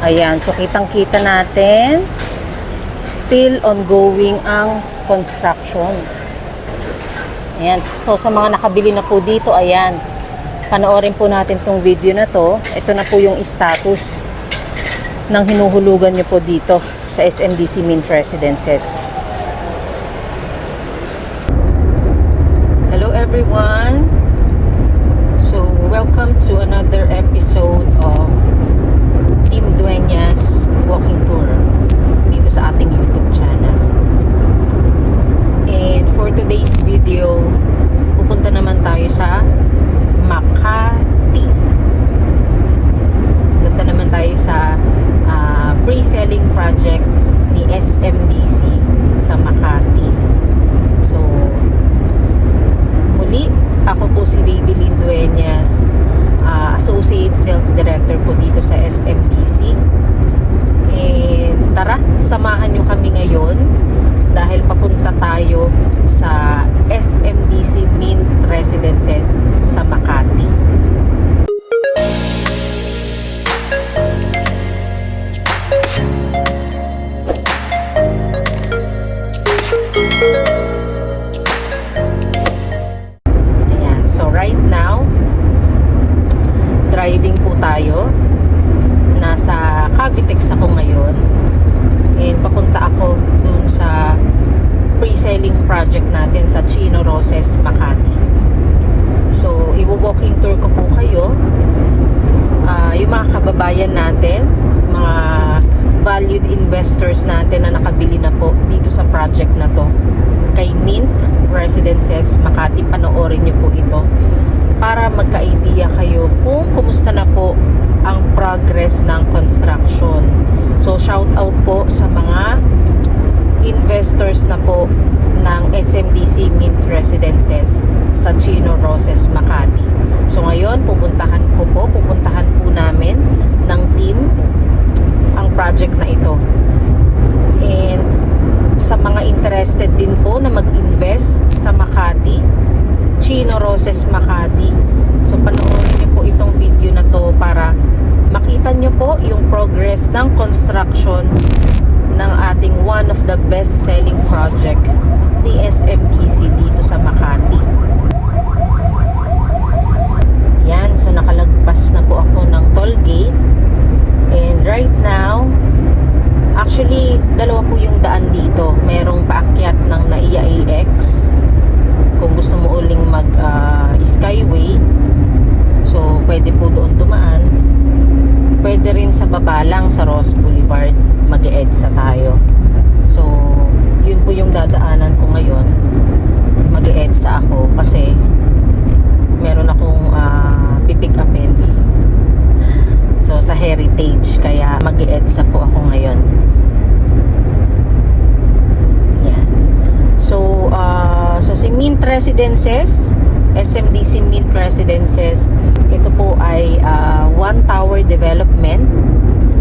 Ayan, so kitang-kita natin, still ongoing ang construction. Ayan, so sa mga nakabili na po dito, ayan, panoorin po natin tong video na to. Ito na po yung status ng hinuhulugan nyo po dito sa SMDC Mint Residences. Hello everyone! So, welcome to another episode of Team Dueñas Walking Tour dito sa ating YouTube channel. And for today's video, pupunta naman tayo sa Makati. Pupunta naman tayo sa pre-selling project ni SMDC sa Makati. So, muli, ako po si Babylyn Dueñas, Associate Sales Director po dito sa SMDC. And tara, samahan nyo kami ngayon dahil papunta tayo sa SMDC Mint Residences sa Makati. Ayan, so right now, driving po tayo. Nasa Cavitex ako ngayon. And papunta ako dun sa pre-selling project natin sa Chino Roses, Makati. So, i-walking tour ko po kayo. Yung mga kababayan natin, mga valued investors natin na nakabili na po dito sa project na to kay Mint Residences Makati, panoorin nyo po ito para magka-idea kayo kung kumusta na po ang progress ng construction. So shout out po sa mga investors na po ng SMDC Mint Residences sa Chino Roses, Makati. So ngayon pupuntahan po namin ng team ang project na ito. And sa mga interested din po na mag-invest sa Makati, Chino Roses Makati, so panoorin niyo po itong video na to para makita niyo po yung progress ng construction ng ating one of the best selling project ni SMDC dito sa Makati. Yan, so nakalagpas na po ako ng toll gate. And right now, actually, dalawa po yung daan dito. Merong paakyat ng NAIA AX. Kung gusto mo uling mag-skyway, so pwede po doon dumaan. Pwede rin sa baba lang sa Ross Boulevard, mag-EDSA tayo. So, yun po yung dadaanan ko ngayon. Mag-EDSA ako kasi meron akong pipick upin. So, sa Heritage, kaya mag-EDSA po ako ngayon. Yan. So, si Mint Residences, SMDC Mint Residences, ito po ay one tower development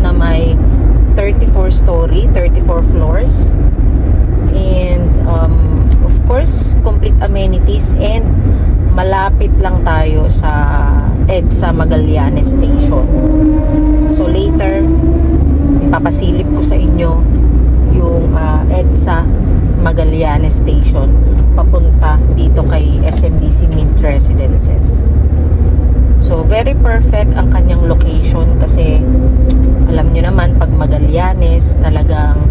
na may 34 story, 34 floors. And, of course, complete amenities and malapit lang tayo sa EDSA Magallanes Station. So later, ipapasilip ko sa inyo yung EDSA Magallanes Station papunta dito kay SMDC Mint Residences. So very perfect ang kanyang location kasi alam nyo naman pag Magallanes talagang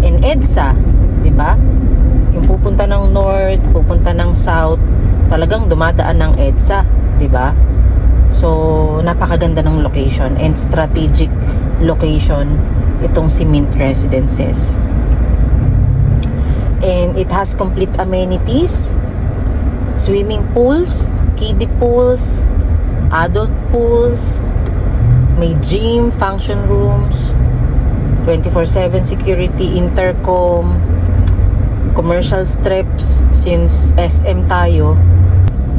in EDSA, di ba? Yung pupunta ng north, pupunta ng south, talagang dumadaan ng EDSA, di ba? So, napakaganda ng location and strategic location itong si Mint Residences. And it has complete amenities, swimming pools, kiddie pools, adult pools, may gym, function rooms, 24/7 security, intercom, commercial strips. Since SM tayo,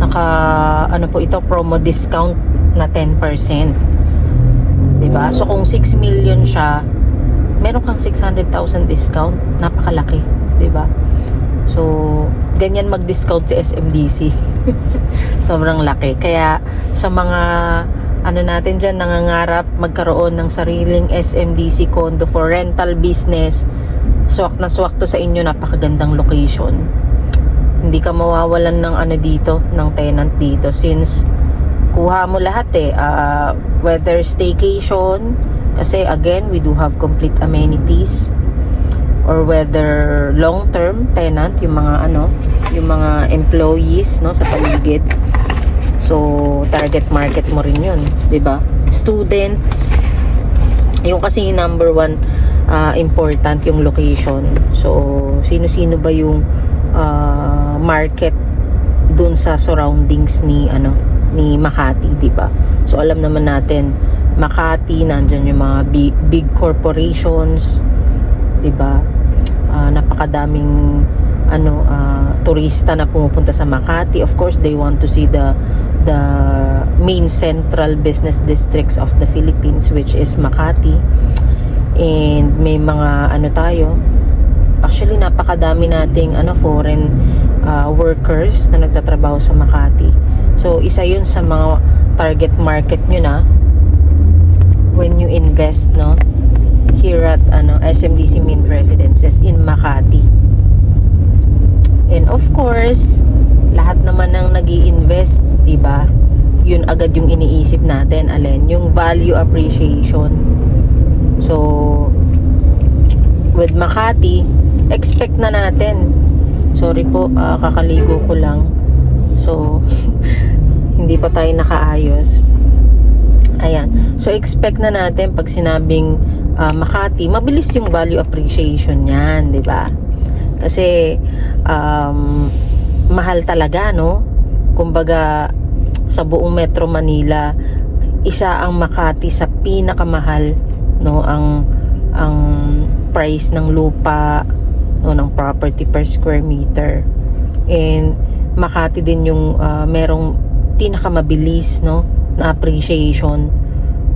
naka po ito, promo discount na 10%, diba? So kung 6 million siya, meron kang 600,000 discount. Napakalaki, diba? So ganyan mag-discount si SMDC. Sobrang laki. Kaya sa mga ano natin dyan, nangangarap magkaroon ng sariling SMDC condo for rental business. Swak na swak to sa inyo, napakagandang location. Hindi ka mawawalan ng ano dito, ng tenant dito, since kuha mo lahat whether staycation, kasi again, we do have complete amenities, or whether long-term tenant, yung mga yung mga employees, no, sa paligid. So, target market mo rin yun, 'di ba? Students, yung kasi yung number one important yung location. So, sino-sino ba yung market dun sa surroundings ni Makati, 'di ba? So, alam naman natin, Makati, nandyan yung mga big corporations, 'di ba? Napakadaming turista na pumupunta sa Makati. Of course, they want to see the main central business districts of the Philippines, which is Makati. And may mga tayo, actually napakadami nating foreign workers na nagtatrabaho sa Makati. So isa yun sa mga target market nyo na when you invest, no, here at SMDC Mint Residences in Makati. And of course, lahat naman ng nag-i-invest, 'di ba? Yun agad yung iniisip natin, alin, yung value appreciation. So, with Makati, expect na natin. Sorry po, kakaligo ko lang. So, hindi pa tayo nakaayos. Ayan. So, expect na natin pag sinabing Makati, mabilis yung value appreciation niyan, 'di ba? Kasi mahal talaga, no? Kumbaga sa buong Metro Manila, isa ang Makati sa pinakamahal, no, ang price ng lupa, no, ng property per square meter. And Makati din yung merong pinakamabilis, no, na appreciation.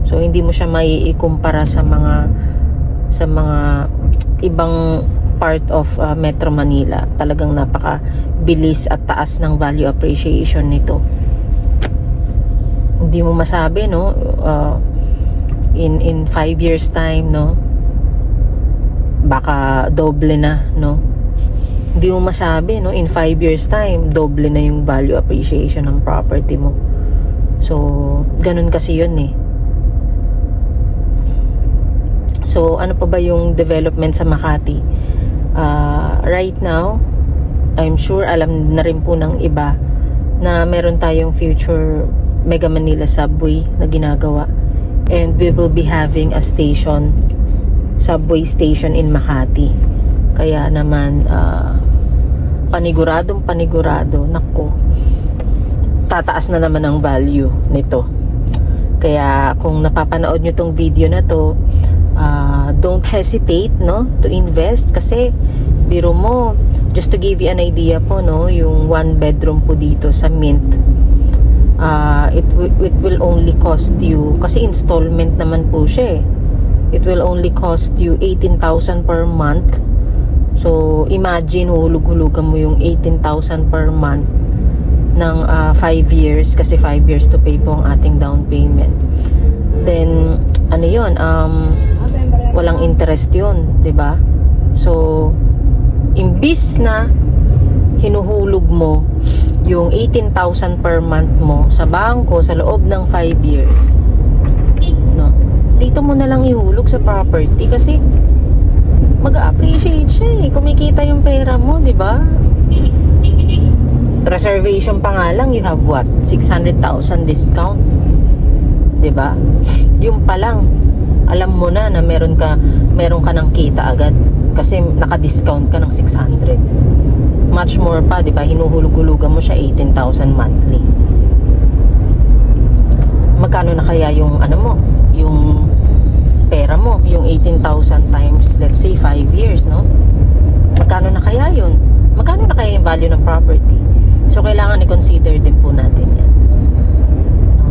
So hindi mo siya maiikumpara sa mga ibang part of Metro Manila. Talagang napakabilis at taas ng value appreciation nito. Hindi mo masabi, no, in 5 years time, no, baka doble na, no. Hindi mo masabi, no, in 5 years time doble na yung value appreciation ng property mo. So ganun kasi yun eh. So ano pa ba yung development sa Makati? Right now, I'm sure alam na rin po ng iba na meron tayong future Mega Manila subway na ginagawa, and we will be having a subway station in Makati. Kaya naman panigurado, nako, tataas na naman ang value nito. Kaya kung napapanood nyo tong video na to, don't hesitate, no, to invest. Kasi biro mo, just to give you an idea po, no, yung 1 bedroom po dito sa Mint, it will only cost you, kasi installment naman po siya eh, it will only cost you 18,000 per month. So imagine, hulug-hulugan mo yung 18,000 per month ng 5 years, kasi 5 years to pay po ang ating down payment. Then ano yun, walang interest yun, 'di ba? So imbis na hinuhulog mo yung 18,000 per month mo sa bangko sa loob ng 5 years, no, dito mo na lang ihulog sa property, kasi mag-appreciate siya eh. Kumikita yung pera mo, 'di ba? Reservation pa nga lang, you have what? 600,000 discount, 'di ba? Yung pa lang, alam mo na meron ka ng kita agad kasi naka-discount ka ng 600. Much more pa, 'di ba? Hinuhulog-hulugan mo siya 18,000 monthly. Magkano na kaya yung yung pera mo, yung 18,000 times, let's say 5 years, no? Magkano na kaya yun? Magkano na kaya yung value ng property? So kailangan i-consider din po natin yan, no?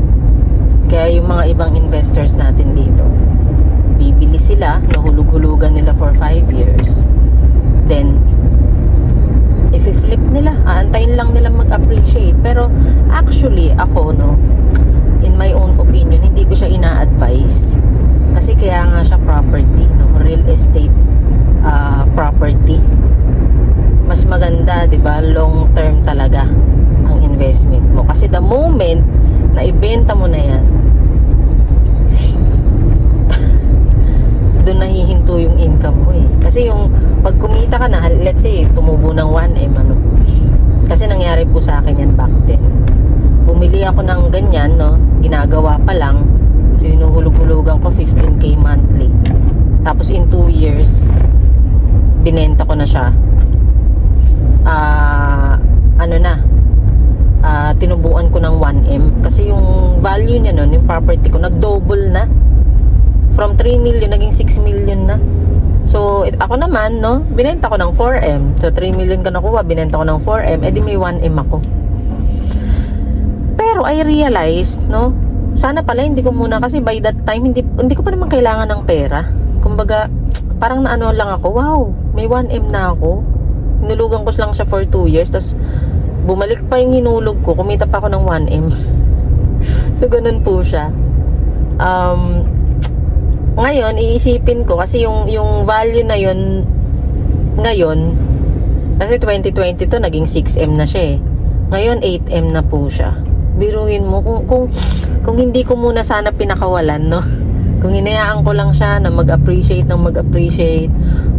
Kaya yung mga ibang investors natin dito, bibili sila, nahulug-hulugan nila for 5 years, then if i-flip nila, aantayin lang nila mag-appreciate. Pero actually ako, no, in my own opinion, hindi kaya nga siya property, no? Real estate property. Mas maganda, 'di ba? Long term talaga ang investment mo. Kasi the moment na ibenta mo na 'yan, doon nahihinto yung income mo eh. Kasi yung pag kumita ka na, let's say tumubo ng 1M ano. Kasi nangyari po sa akin yan back then. Bumili ako ng ganyan, no? Ginagawa pa lang. So hinuhulog-hulugan ko 15k monthly. Tapos in 2 years binenta ko na siya. Tinubuan ko ng 1M kasi yung value niya nun, yung property ko nag-double na. From 3 million naging 6 million na. So ako naman, no, binenta ko ng 4M. So 3 million ka nakuha, binenta ko ng 4M, edi may 1M ako. Pero I realized, no, sana pala hindi ko muna, kasi by that time hindi ko pa naman kailangan ng pera. Kumbaga parang naano lang ako, wow, may 1M na ako. Hinulugan ko lang siya for 2 years, tapos bumalik pa yung hinulog ko, kumita pa ako ng 1M. So ganun po siya. Ngayon iisipin ko, kasi yung value na yun ngayon, kasi 2022 naging 6M na siya eh. Ngayon 8M na po siya. Biruin mo kung hindi ko muna sana pinakawalan, no? Kung hinayaan ko lang siya na mag-appreciate,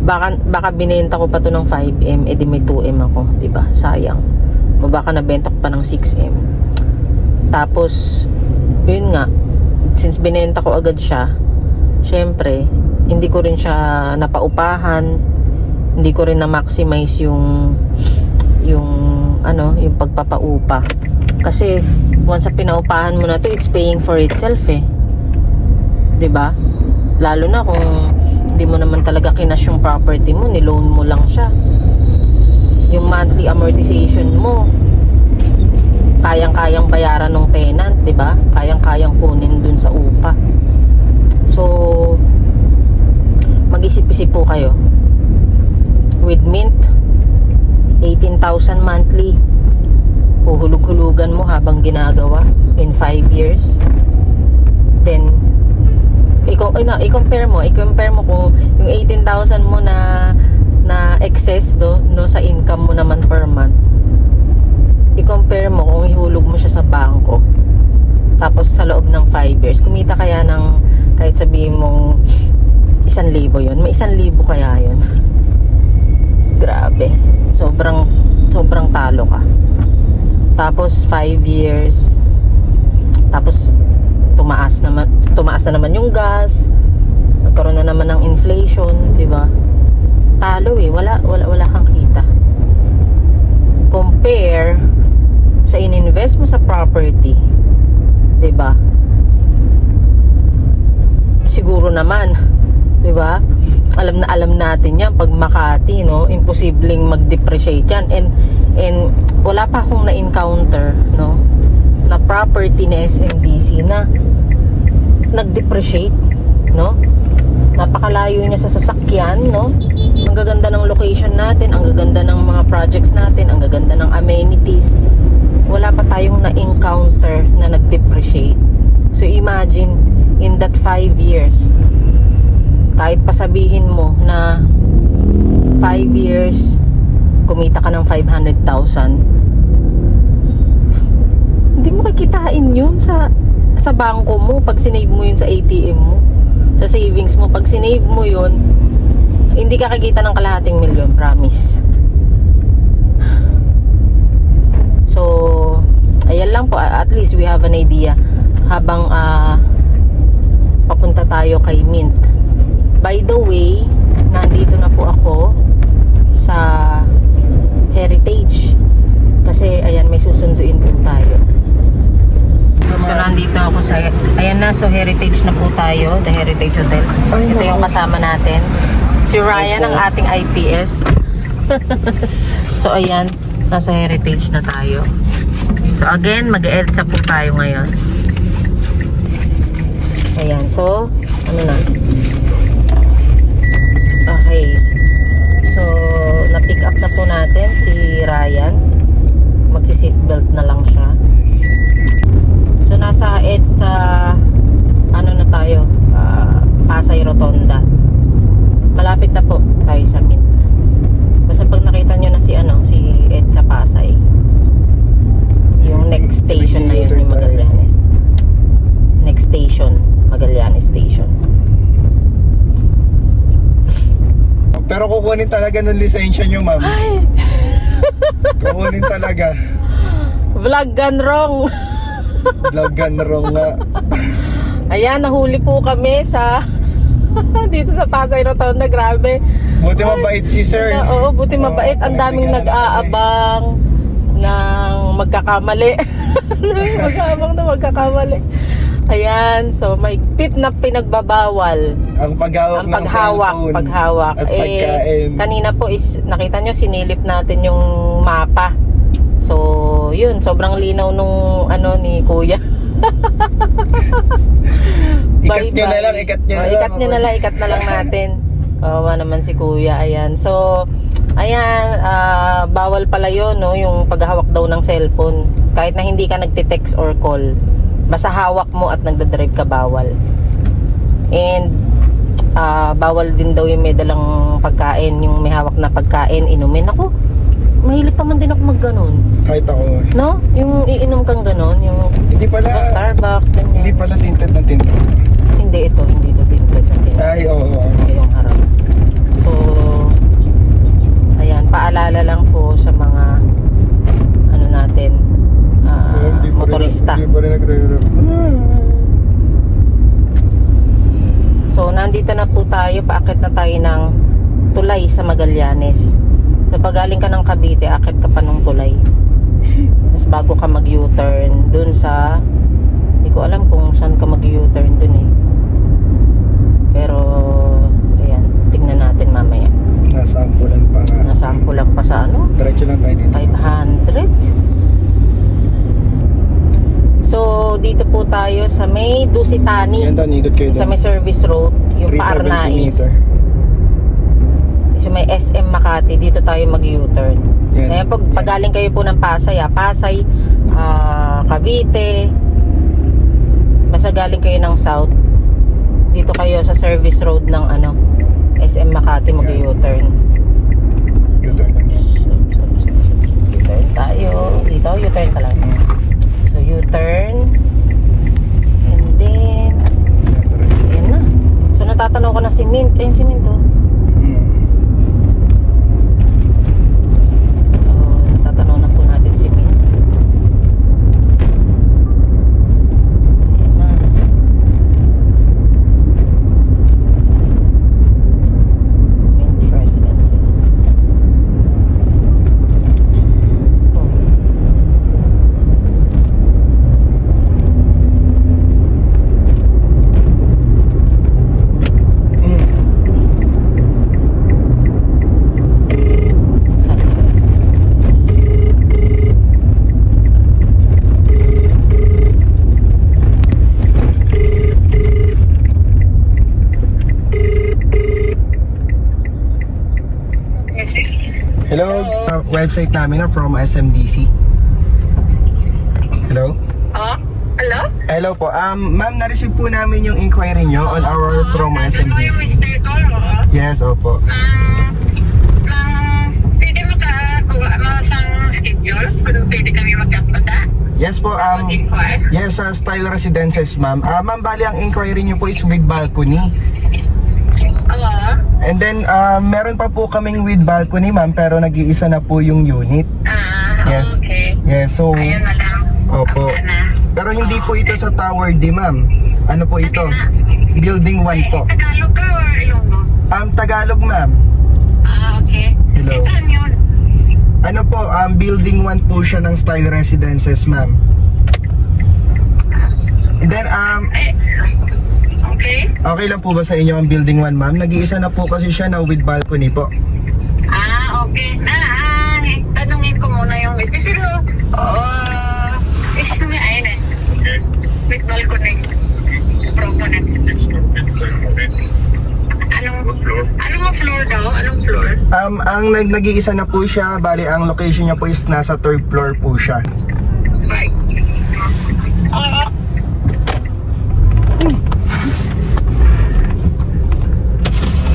baka binenta ko pa to ng 5M, edi may 2M ako, 'di ba? Sayang. O baka nabenta ko pa ng 6M. Tapos yun nga, since binenta ko agad siya, syempre hindi ko rin siya napaupahan, hindi ko rin na-maximize yung pagpapaupa. Kasi once sa pinaupahan mo na to, it's paying for itself eh. 'Di ba? Lalo na kung hindi mo naman talaga kinash yung property mo, niloan mo lang siya. Yung monthly amortization mo, kayang-kayang bayaran ng tenant, 'di ba? Kayang-kayang kunin dun sa upa. So mag-isip-isip po kayo. With Mint, 18,000 monthly, huhulog-hulugan mo habang ginagawa in 5 years. Then i-compare mo kung yung 18,000 mo na excess no sa income mo naman per month. I-compare mo kung ihulog mo siya sa bangko. Tapos sa loob ng 5 years, kumita kaya ng, kahit sabihin mong 1,000 yun, may 1,000 kaya yun. Grabe. Sobrang talo ka. Tapos 5 years, tapos tumaas na naman yung gas, nagkaroon na naman ng inflation, 'di ba? Talo eh, wala kang kita. Compare sa ininvest mo sa property, 'di ba? Siguro naman, 'di ba? Alam natin 'yan, pag Makati, no, imposibleng mag-depreciate 'yan, and wala pa akong na-encounter, no, na property ni SMDC na nag-depreciate, no? Napakalayo niya sa sasakyan, no? Ang gaganda ng location natin, ang gaganda ng mga projects natin, ang gaganda ng amenities. Wala pa tayong na-encounter na nag-depreciate. So imagine, in that 5 years, kahit pa sabihin mo na 5 years, kumita ka ng 500,000, hindi mo kikitain yun sa bangko mo pag sinave mo yun sa ATM mo, sa savings mo. Pag sinave mo yun, hindi ka kikita ng kalahating milyon, promise. So ayan lang po, at least we have an idea habang papunta tayo kay Mint. By the way, nandito na po ako sa Heritage kasi ayan, may susunduin po tayo. So nandito ako sa, ayan na, so Heritage na po tayo, the Heritage Hotel. Ito yung kasama natin, si Ryan, ang ating IPS. So ayan, nasa Heritage na tayo. So again, mag-EDSA po tayo ngayon. Ayan, so ano na, okay, so na-pick up na po natin si Ryan. Magsi-seatbelt na lang siya. So nasa EDSA ano na tayo, Pasay Rotonda. Rotonda. Malapit na po tayo sa Mint. Basta pag nakita nyo na si Ed sa Pasay, yung next station na yun, yung Magallanes. Next station, Magallanes Station. Pero kukunin talaga ng lisensya nyo, ma'am. Kukunin talaga. Vlog gone wrong. Vlog gone wrong nga. Ayan, nahuli po kami sa dito sa Pasay Rotonda. Grabe. Buti mabait si sir. Oo, buti mabait. Ang daming nag-aabang ng magkakamali. Mag-aabang na magkakamali. Ayan, so may pit na pinagbabawal. Ang paghawak ng cellphone. Paghawak. At pagkain. Kanina po is nakita nyo, sinilip natin yung mapa. So, yun, sobrang linaw nung ni Kuya. Ikat nyo na lang. Ikat na lang natin. Kawawa naman si Kuya. Ayan. So, ayan, bawal pala yun, no? Yung paghahawak daw ng cellphone. Kahit na hindi ka nagte-text or call. Basta hawak mo at nagdadrive ka, bawal. And, bawal din daw yung may dalang pagkain. Yung may hawak na pagkain, inumin. Ako, mahilig pa man din ako mag-ganon. Kahit ako. No? Yung iinom kang ganon. Yung Hindi pala. Starbucks, ganyan. Hindi pala tinted na tinted. Hindi ito tinted na tinted. Ay, oo. Yung harap. So, ayan, paalala lang po sa mga natin, motorista. Hindi pa rin nagre-rep. So, nandito na po tayo, paakit na tayo ng tulay sa Magallanes. So, pag galing ka ng Cavite, akit ka pa ng tulay. Tapos bago ka mag-U-turn dun sa, hindi ko alam kung saan ka mag-U-turn dun eh. Pero, ayan, tingnan natin mamaya. Nasampulan pa nga. Nasampulan pa sa Diretso lang tayo dito. 500. So, dito po tayo sa may Dusitani. Yan doon, ikot kayo Sa doon. may service road, yung 370 Paarnais. meter. So, may SM Makati, dito tayo mag-U-turn. Yan. Kaya pag galing kayo po ng Pasay, Pasay, Cavite, basta galing kayo ng South, dito kayo sa service road ng SM Makati mag-U-turn. U-turn lang. U-turn tayo. Dito, U-turn ka lang. So, U-turn. And then, Yan, diretso. ayan na. So, natatanaw ko na si Mint. Ayun si Mint, oh. So, natatanaw na po natin si Mint. Ayan na. Mint Residences. Oh. Hello, website namin from SMDC. Hello? Oh, hello? Hello po. Ma'am, na-receive po namin yung inquiry nyo on our from SMDC. Yes, opo. Pwede makakuha mo sang schedule? Pwede kami magkapada? Yes po, Mag-inquire? yes, Style Residences, ma'am. Ma'am, bali ang inquiry nyo po is with balcony. Oo. And then, meron pa po kaming with balcony, ma'am, pero nag-iisa na po yung unit. Yes. Okay. Yes, so, Ayun na lang. opo. Ang na. Pero hindi po ito sa Tower D, ma'am. Ano po ito? Building 1 po. Tagalog ka or Ilonggo? Tagalog, ma'am. Okay. Hello. Saan yun? Ano po, building 1 po siya ng Style Residences, ma'am. And then, Okay. okay lang po ba sa inyo ang building 1, ma'am? Nag-iisa na po kasi siya na with balcony po. Okay. Tanungin ko muna yung pero, is may ayun with balcony. Proponent. Anong floor daw? Anong floor? Ang nag-iisa na po siya, bali ang location niya po is nasa 3rd floor po siya. Right.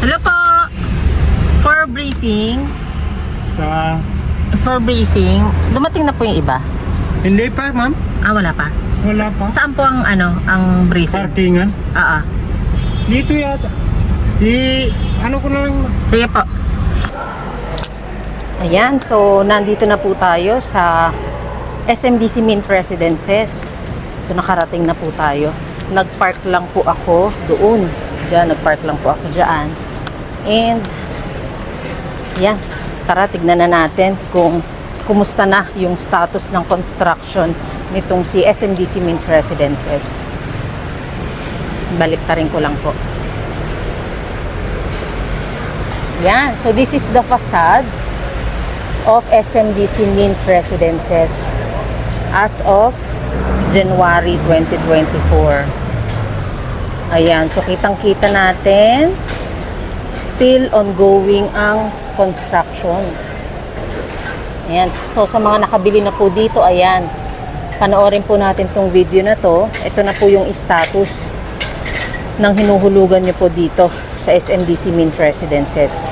Hello po! For briefing, Sa... dumating na po yung iba. Hindi pa, ma'am. Ah, wala pa. Wala pa. Saan po ang briefing? Parkingan. Ah. Dito yata. Ano ko na lang. Sige po. Ayan, so nandito na po tayo sa SMDC Mint Residences. So nakarating na po tayo. Nagpark lang po ako doon. Nagpark lang po ako dyan. And, yan. Tara, tignan na natin kung kumusta na yung status ng construction nitong si SMDC Mint Residences. Balik ta rin ko lang po. Yan. So, this is the facade of SMDC Mint Residences as of January 2024. Ayan. So, kitang-kita natin still ongoing ang construction. Ayan. So, sa mga nakabili na po dito, ayan. Panoorin po natin tong video na to. Ito na po yung status ng hinuhulugan nyo po dito sa SMDC Mint Residences.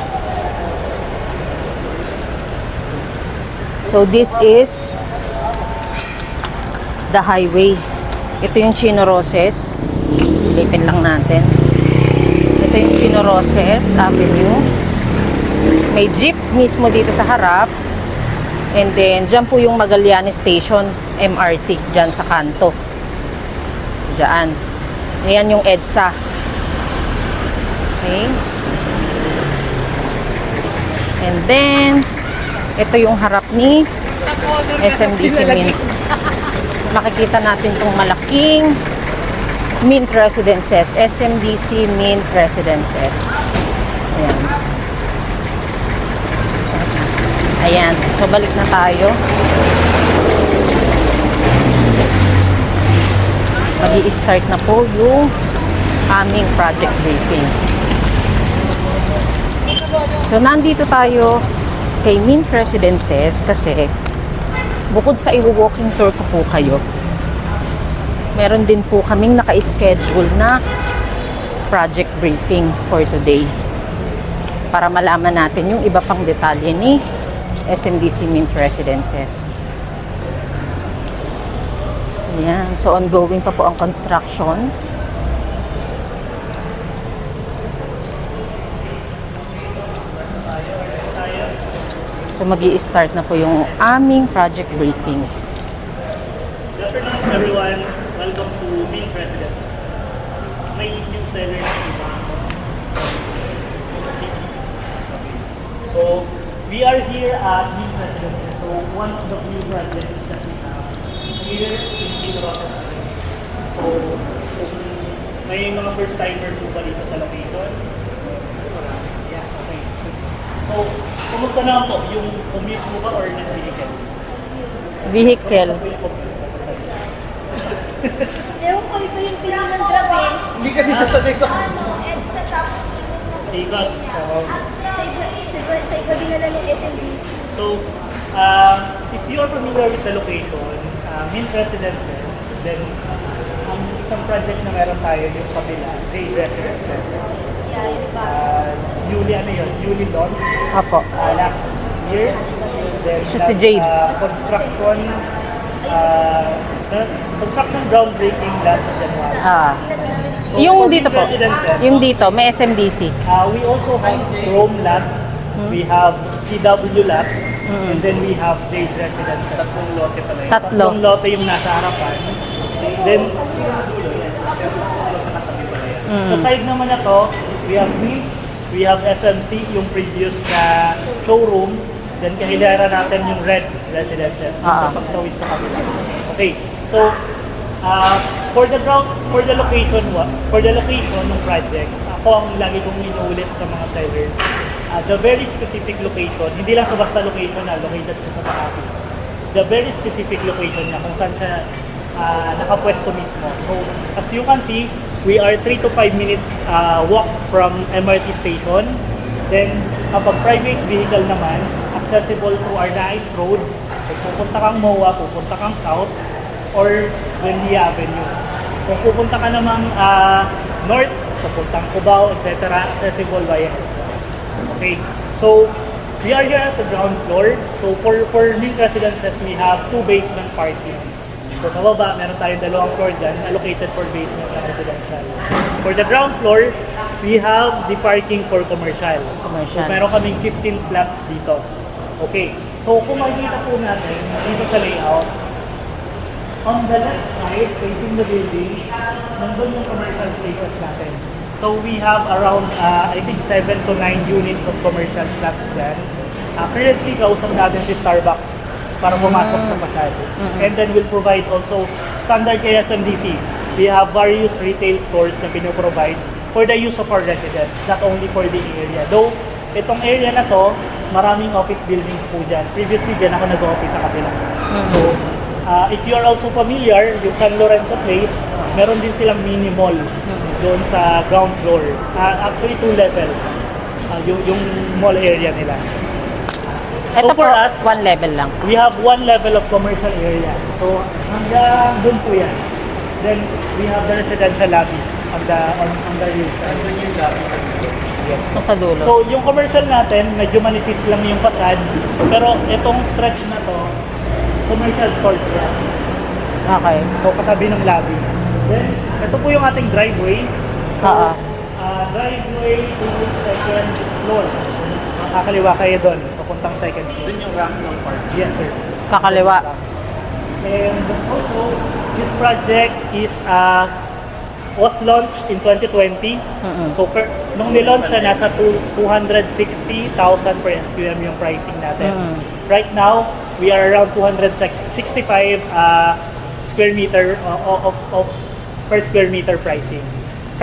So, this is the highway. Ito yung Chino Roces. Silipin lang natin. Ito yung Chino Roces Avenue. May jeep mismo dito sa harap. And then, dyan po yung Magallanes Station, MRT, dyan sa kanto. Dyan. Ayan yung EDSA. Okay. And then, ito yung harap ni SMDC Mint. Makikita natin itong malaking Mint Residences. SMDC Mint Residences. Ayan. Ayan. So, balik na tayo. Mag-i-start na po yung aming project briefing. So, nandito tayo kay Mint Residences kasi bukod sa i-walking tour ko po kayo, meron din po kaming naka-schedule na project briefing for today para malaman natin yung iba pang detalye ni SMDC Mint Residences. Ayan. So, ongoing pa po ang construction. So, mag-i-start na po yung aming project briefing. Good afternoon, everyone. Welcome to Mint Residences. May new seller na si Ma'am. So, we are here at Mint Residences. So, one of the few projects that we have here in Chino Roces. So, kung may mga first timer po ba dito sa location? Yeah, okay. So, kumusta naman po? Yung commute mo ba or nag-vehicle? Vehicle. Ewan ko ito yung pinang ng grabe. Hindi kasi sasabi sa EDSA tapos ikot ng Ikot. Oo. sa iba dinala ng SMDC. So, if you are familiar with the location, Mint Residences, then ang isang project na meron tayo yung kabila, Jade Residences. Yeah, yung ba? Newly launched Apo. last year. Then Siya si Jade. Construction groundbreaking last January. So, Yung for dito Mint po. Residences, Yung dito, may SMDC. we also have Rome Lot, we have CW Lot, and then we have Jade Residences. Tatlong lote pala yun. Tatlo. Tatlong lote yung nasa harapan. Then, sa side naman na to, we have Mint, we have FMC, yung previous na showroom, then kahilera natin yung Red Residences, yung sa pagtawid sa kabila. Okay, so, for the location ng project, ako ang lagi kong inuulit sa mga sellers. The very specific location, hindi lang sa basta location na located sa Makati. The very specific location na kung saan siya nakapwesto mismo. So, as you can see, we are 3 to 5 minutes walk from MRT station. Then, kapag private vehicle naman, accessible through Arnaiz Road. So, pupunta kang MOA, pupunta kang South, or Buendia Avenue. Kung pupunta ka namang north papuntang Cubao, etc. accessible via EDSA. Okay, so we are here at the ground floor. So for Link Residences, we have 2 basement parking. So sa baba, meron tayong 2 floor dyan allocated for basement na residential. For the ground floor, we have the parking for commercial. Commercial. So meron kaming 15 slots dito. Okay, so kung makikita po natin dito sa layout, on the left side, facing the building, nandun yung commercial spaces natin. So we have around, I think 7 to 9 units of commercial slots dyan. Currently, kausap natin si Starbucks para pumasok sa pasado. And then we'll provide also standard kay SMDC. We have various retail stores na pinoprovide for the use of our residents, not only for the area. Though, itong area na to, maraming office buildings po dyan. Previously, dyan ako nag-office sa kapila. So, if you are also familiar, yung San Lorenzo Place, meron din silang mini mall doon sa ground floor. Actually, 2 levels yung mall area nila. Ito So for po, us, 1 level lang. We have 1 level of commercial area. So hanggang doon po yan. Then we have the residential lobby on the roof. Yes. Sa dulo. So yung commercial natin, medyo manipis lang yung facade. Pero itong stretch na to, commercial stores yan. Okay. So katabi ng lobby. Then ito po yung ating driveway. Oo. Driveway to second floor. Kakaliwa kayo doon, papuntang second floor. Doon yung ground floor park. Yes, sir. Kakaliwa. And also, this project was launched in 2020. So, nung nilaunch siya, nasa 260,000 per SQM yung pricing natin. Right now, we are around 265 square meter of per square meter pricing.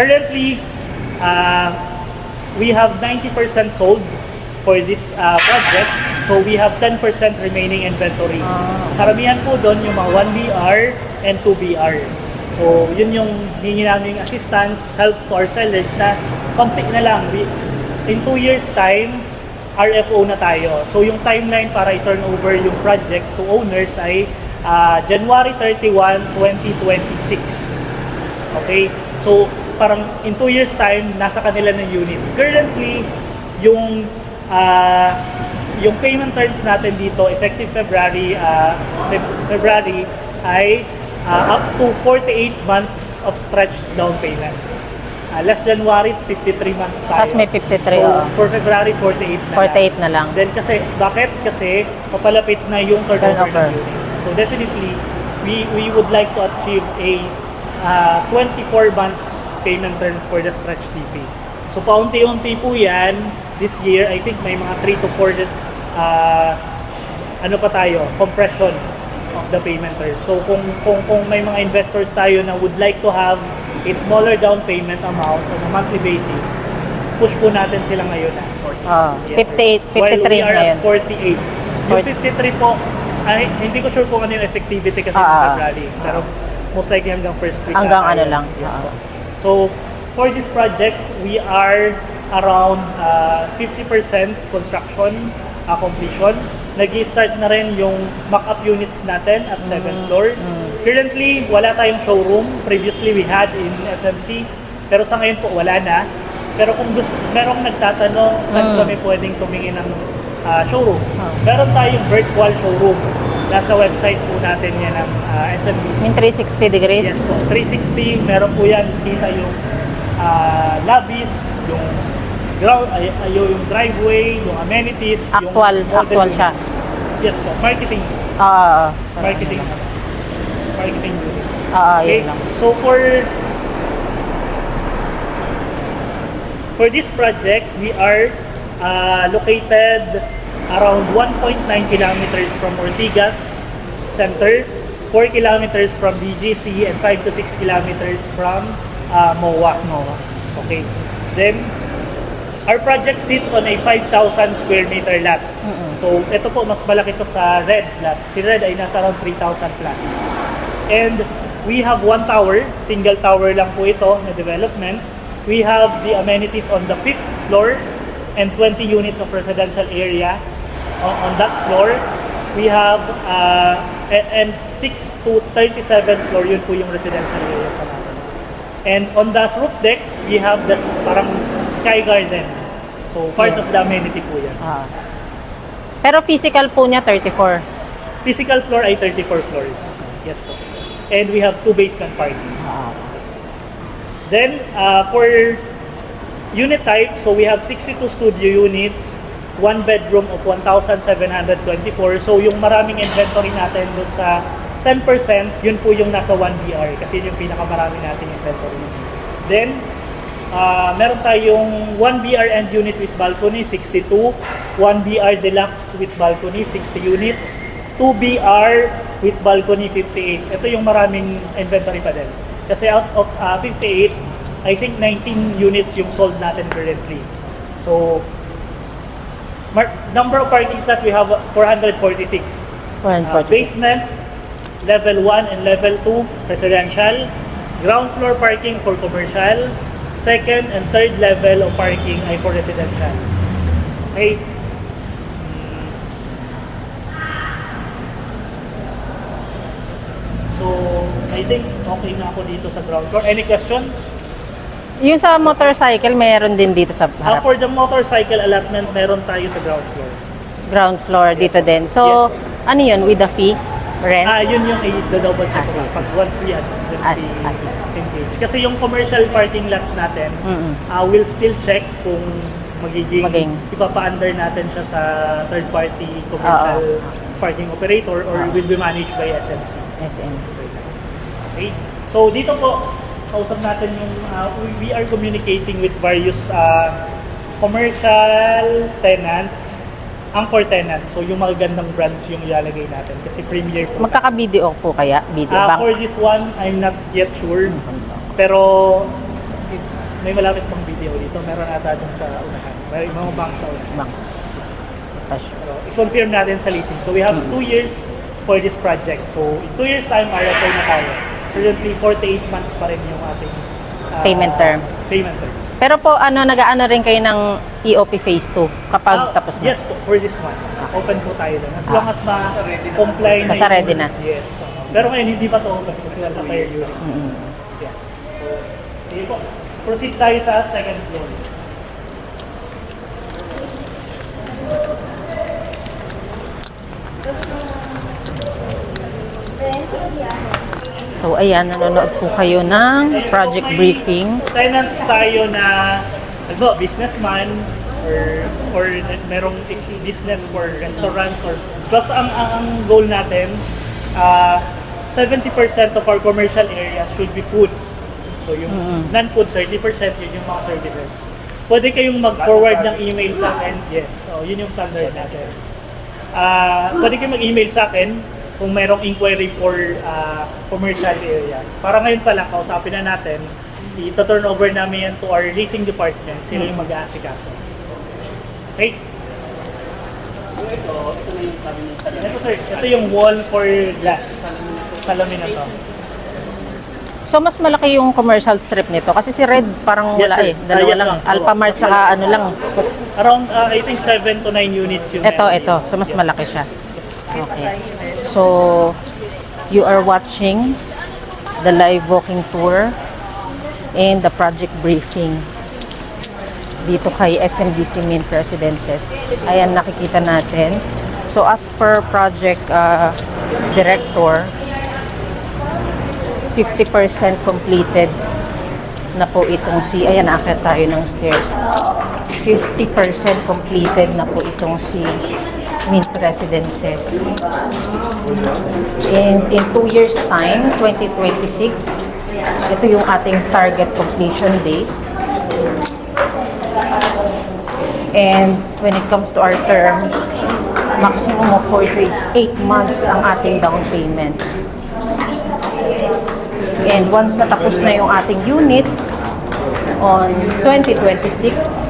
Currently, we have 90% sold for this project. So we have 10% remaining inventory. Karamihan po doon yung mga 1BR and 2BR. So yun yung hingi namin assistance, help to our sellers na konti na lang. In 2 years time, RFO na tayo. So yung timeline para i-turn over yung project to owners ay January 31, 2026. Okay? So parang in 2 years time, nasa kanila ng unit. Currently, yung payment terms natin dito, effective February ay up to 48 months of stretched down payment. Last January, 53 months tayo. Tapos may 53, So, oo. for February, 48 na 48 na lang. Then bakit? Kasi papalapit na yung turnover Turnover. ng units. So definitely, we would like to achieve a 24 months payment terms for the stretch TP. So paunti-unti po yan. This year, I think may mga 3 to 4 compression of the payment terms. So kung may mga investors tayo na would like to have a smaller down payment amount on a monthly basis, push po natin sila ngayon. Yes, sir. 58, 53 While we are ngayon. at 48. Yung 53 po, ay, hindi ko sure kung ano yung effectivity kasi ng February. Pero most likely hanggang first week. Hanggang na ano tayo. lang. Yes, po. So, for this project, we are around 50% construction completion. Nag-i-start na rin yung mock-up units natin at 7th floor. Currently, wala tayong showroom. Previously, we had in FMC. Pero sa ngayon po, wala na. Pero kung merong nagtatanong, saan kami pwedeng tumingin ng showroom? Meron tayong virtual showroom. Nasa website po natin yan ng SMBC. Yung 360 degrees? Yes po, 360. Meron po yan. Kita yung lobbies, yung yung driveway, yung amenities, Actual yung siya. Yes po, marketing. Marketing. Marketing units. Yun lang. So for this project, we are located around 1.9 kilometers from Ortigas Center, 4 kilometers from BGC, and 5 to 6 kilometers from MOA. Okay. Then, our project sits on a 5,000 square meter lot. So, ito po, mas malaki to sa red lot. Si red ay nasa around 3,000 plus. And we have one tower, single tower lang po ito na development. We have the amenities on the 5th floor and 20 units of residential area on that floor. We have, and 6 to 37 floor, yun po yung residential area sa natin. And on the roof deck, we have this parang sky garden. So part of the amenity po yan. Ah. Pero physical po niya 34. Physical floor ay 34 floors. Yes po. And we have 2 basement parking. Then, for unit type, so we have 62 studio units, 1 bedroom of 1,724. So yung maraming inventory natin doon sa 10%, yun po yung nasa 1BR kasi yun yung pinakamarami natin inventory. Then, meron tayong 1BR end unit with balcony, 62. 1BR deluxe with balcony, 60 units. 2BR with balcony, 58. Ito yung maraming inventory pa din. Kasi out of 58, I think 19 units yung sold natin currently. So, number of parking slot, we have 446. Basement, level 1 and level 2, residential. Ground floor parking for commercial. Second and third level of parking ay for residential. Okay? So, I think okay na ako dito sa ground floor. Any questions? Yung sa motorcycle, meron din dito sa harap. For the motorcycle allotment, meron tayo sa ground floor. Ground floor dito din. So, ano yun? With the fee? Rent? Yun yung i-double check ko sige, pag once we sige. engage. Kasi yung commercial parking lots natin, we'll still check kung magiging ipapa-under natin siya sa third-party commercial parking operator or will be managed by SMC. SM. Okay? So dito po, kausap natin yung, we are communicating with various commercial tenants, anchor tenants. So yung mga gandang brands yung ilalagay natin kasi premier po. Magkaka-video po kaya? Video bank? For this one, I'm not yet sure. Pero may malapit pang video dito. Meron ata dun sa unahan. May mga bank sa unahan. Bank. Pero i-confirm natin sa leasing. So we have 2 years for this project. So in 2 years time, RFI na tayo. Currently, 48 months pa rin yung ating Payment term. Payment term. Pero po, nag-aano rin kayo ng EOP Phase 2 kapag tapos na? Yes po, for this one. Open po tayo doon. As long as ma-comply na. Nasa ready na. Yes. Pero ngayon, hindi pa to open kasi wala tayo units. Yeah. So, sige po. Proceed tayo sa second floor. So, ayan, nanonood po kayo ng project briefing. Tenants tayo na businessman or merong business for restaurants or plus ang goal natin 70% of our commercial area should be food. So yung non-food 30% yun yung mga services. Pwede kayong mag-forward ng email sa akin. Yes. So yun yung standard natin. Pwede kayong mag-email sa akin kung merong inquiry for commercial area. Para ngayon pa lang, kausapin na natin, i-turn over namin yan to our leasing department. Sila yung mag-aasikaso. Okay? Ito sir, ito yung wall for glass. Salamin na to. So, mas malaki yung commercial strip nito. Kasi si Red parang Yes, wala sir. Dalawa Yes, lang. ma'am. Alphamart saka ano lang. Around, I think 7 to 9 units yung Ito. So, mas malaki siya. Okay. So, you are watching the live walking tour and the project briefing dito kay SMDC Mint Residences. Ayan, nakikita natin. So, as per project director, 50% completed na po itong ayan, nakakita tayo ng stairs. 50% completed na po itong Mint Residences. And in 2 years time, 2026, ito yung ating target completion date. And when it comes to our term, maximum of 48 months ang ating down payment. And once natapos na yung ating unit on 2026,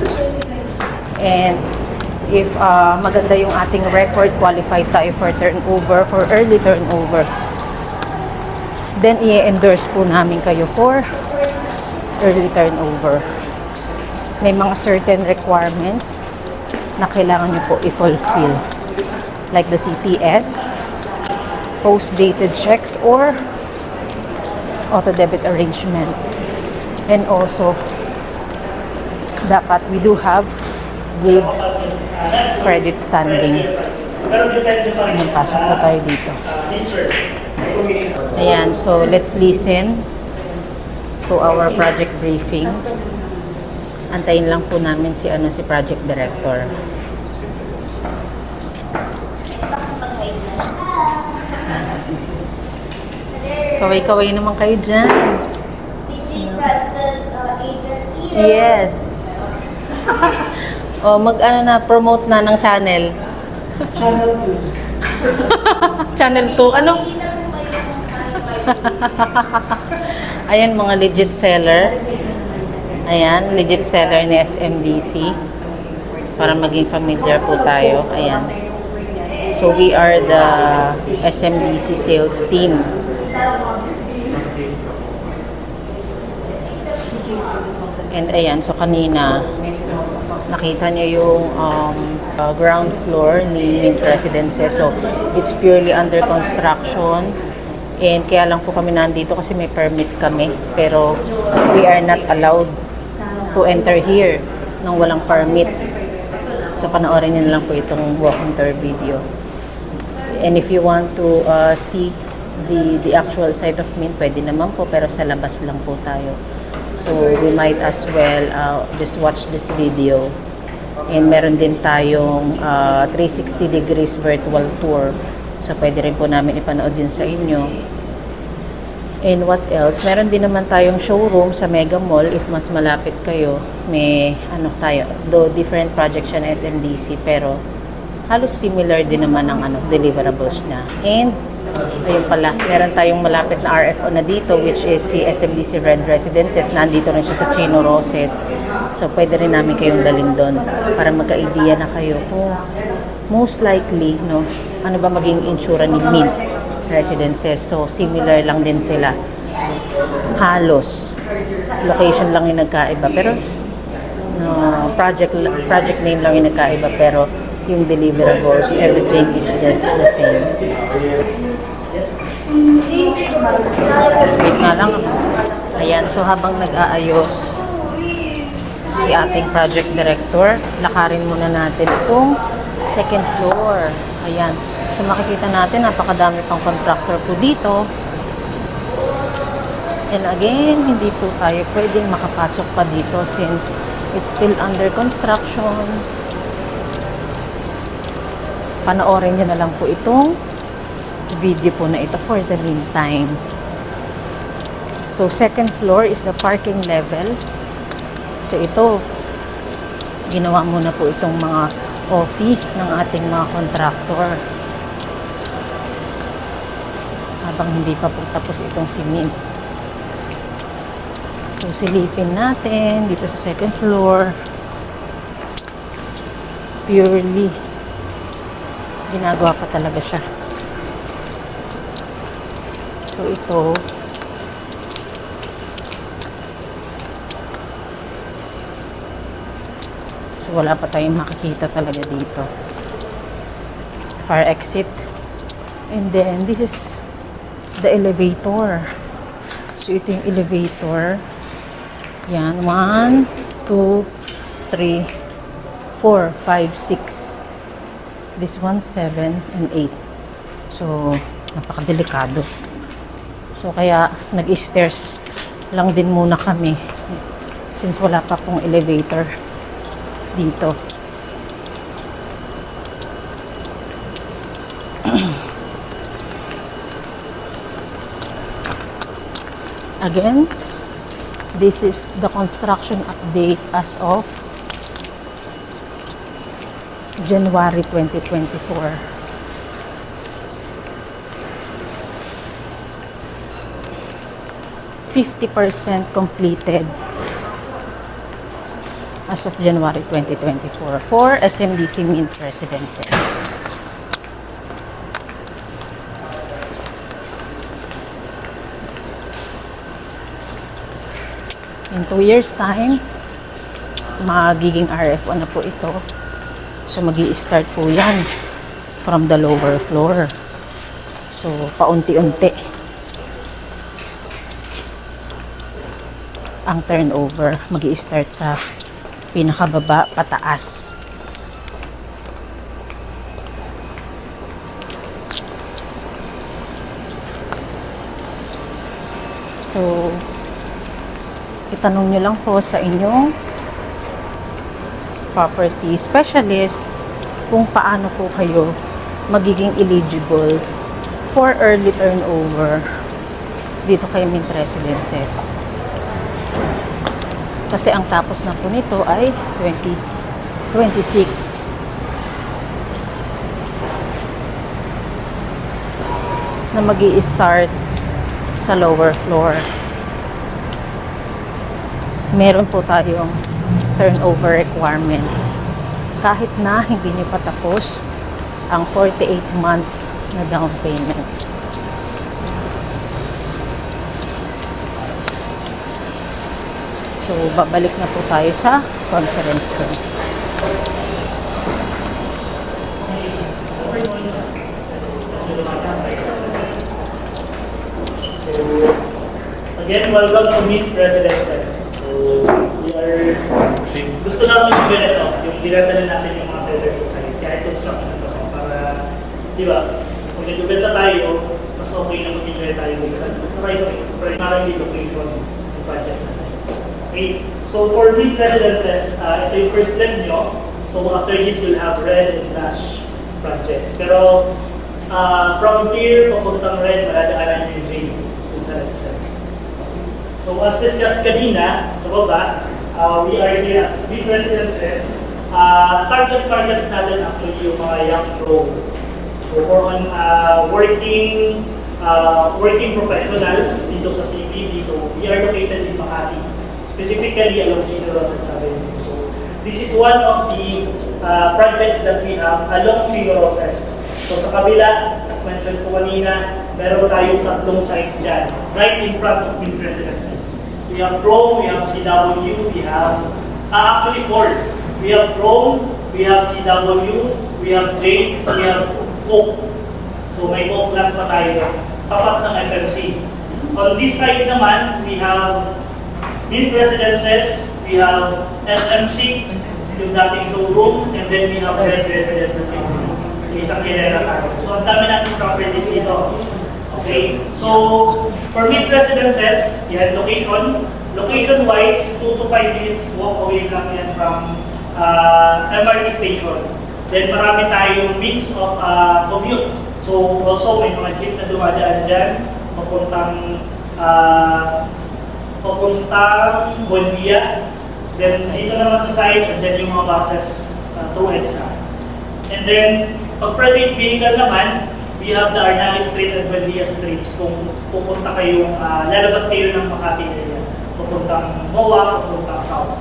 and if maganda yung ating record, qualified tayo for turnover, for early turnover, then i-endorse po namin kayo for early turnover. May mga certain requirements na kailangan nyo po i-fulfill. Like the CTS, post-dated checks, or auto-debit arrangement. And also, dapat we do have good credit standing. Ayan, pasok po tayo dito. Ayan, so let's listen to our project briefing. Antayin lang po namin si project director. Kaway-kaway naman kayo dyan. Did we press the agent either? Yes. O, promote na ng channel. Channel 2. Channel 2, ano? Ayan, mga legit seller. Ayan, legit seller ni SMDC. Para maging familiar po tayo. Ayan. So, we are the SMDC sales team. And ayan, so kanina, nakita nyo yung ground floor ni Mint Residences. So, it's purely under construction. And kaya lang po kami nandito kasi may permit kami. Pero, we are not allowed to enter here nang walang permit. So, panoorin nyo na lang po itong walking tour video. And if you want to see the actual side of Mint, pwede naman po, pero sa labas lang po tayo. So, we might as well just watch this video. And meron din tayong 360 degrees virtual tour. So, pwede rin po namin ipanood yun sa inyo. And what else? Meron din naman tayong showroom sa Mega Mall if mas malapit kayo. May tayo, though different project siya na SMDC, pero halos similar din naman ang deliverables niya. And ayun pala, meron tayong malapit na RFO na dito, which is si SMDC Red Residences. Nandito rin siya sa Chino Roses. So, pwede rin namin kayong dalhin doon para magka-idea na kayo kung most likely, ano ba maging insura ni Mint Residences. So, similar lang din sila. Halos. Location lang yung nagkaiba. Pero, project name lang yung nagkaiba. Pero, yung deliverables, everything is just the same. Wait nga lang. Ayan, so habang nag-aayos si ating project director, lakarin muna natin itong second floor. Ayan. So makikita natin, napakadami pang contractor po dito. And again, hindi po tayo pwedeng makapasok pa dito since it's still under construction. Panoorin nyo na lang po itong video po na ito for the meantime. So, second floor is the parking level. So, ito, ginawa muna po itong mga office ng ating mga contractor. Habang hindi pa po tapos itong cement. So, silipin natin dito sa second floor. Purely ginagawa pa talaga siya. So, ito wala pa tayong makikita talaga dito. Fire exit. And then, this is the elevator. So, ito yung elevator. Yan. 1, 2, 3, 4, 5, 6. This one, 7 and 8. So, napakadelikado. So, kaya nag-stairs lang din muna kami since wala pa pong elevator dito. Again, this is the construction update as of January 2024. %50 completed as of January 2024 for SMDC Mint Residences. In 2 years time, magiging RFO na po ito. So, magi-start po yan from the lower floor. So, paunti-unti. ang turnover. Mag-i-start sa pinakababa pataas. So, itanong nyo lang po sa inyong property specialist kung paano po kayo magiging eligible for early turnover dito kay Mint Residences. Kasi ang tapos na po nito ay 2026. Na mag-i-start sa lower floor. Meron po tayong turnover requirements. Kahit na hindi nyo patapos ang 48 months na down payment. So, babalik na po tayo sa conference room. Again, welcome to Mint Residences. So, we are, gusto namin yung ganito, yung dinadala natin yung mga sellers sa site, kahit construction ito, para, di ba, kung nag-ubenta tayo, mas okay na mag-enjoy tayo sa primary location ng project natin. Okay, so for Mint Residences, ito yung first step nyo. So after this, you'll have red and dash project. Pero, from here, papuntang red, maladaanan nyo yung J dun sa left side. So as discussed kanina, sa baba, we are here at Mint Residences. Target markets natin actually yung mga young pro. So for on working professionals dito sa CBD. So we are located in Makati, specifically along Chino Roses Avenue. So this is one of the projects that we have along Chino Roses. So sa kabila, as mentioned ko kanina, meron tayong tatlong sites dyan, right in front of Mint Residences. We have Rome, we have CW, we have, actually four. We have Rome, we have CW, we have Jade, we have Coke. So may Coke lang pa tayo, tapat ng FMC. On this side naman, we have Mint Residences, we have SMC, yung dating showroom, and then we have Red Residences. Isang kilala tayo. So ang dami natin properties dito. Okay, so for Mint Residences, yan, location-wise, 2 to 5 minutes walk away lang yan from MRT station. Then marami tayong means of commute. So also may mga jeep na dumadaan dyan, papuntang Buendia. Then dito naman sa side, andyan yung mga buses to EDSA. And then, pag private vehicle naman, we have the Arnales Street and Buendia Street. Kung pupunta kayong, lalabas kayo ng Makati area, pupuntang MOA, pupuntang South.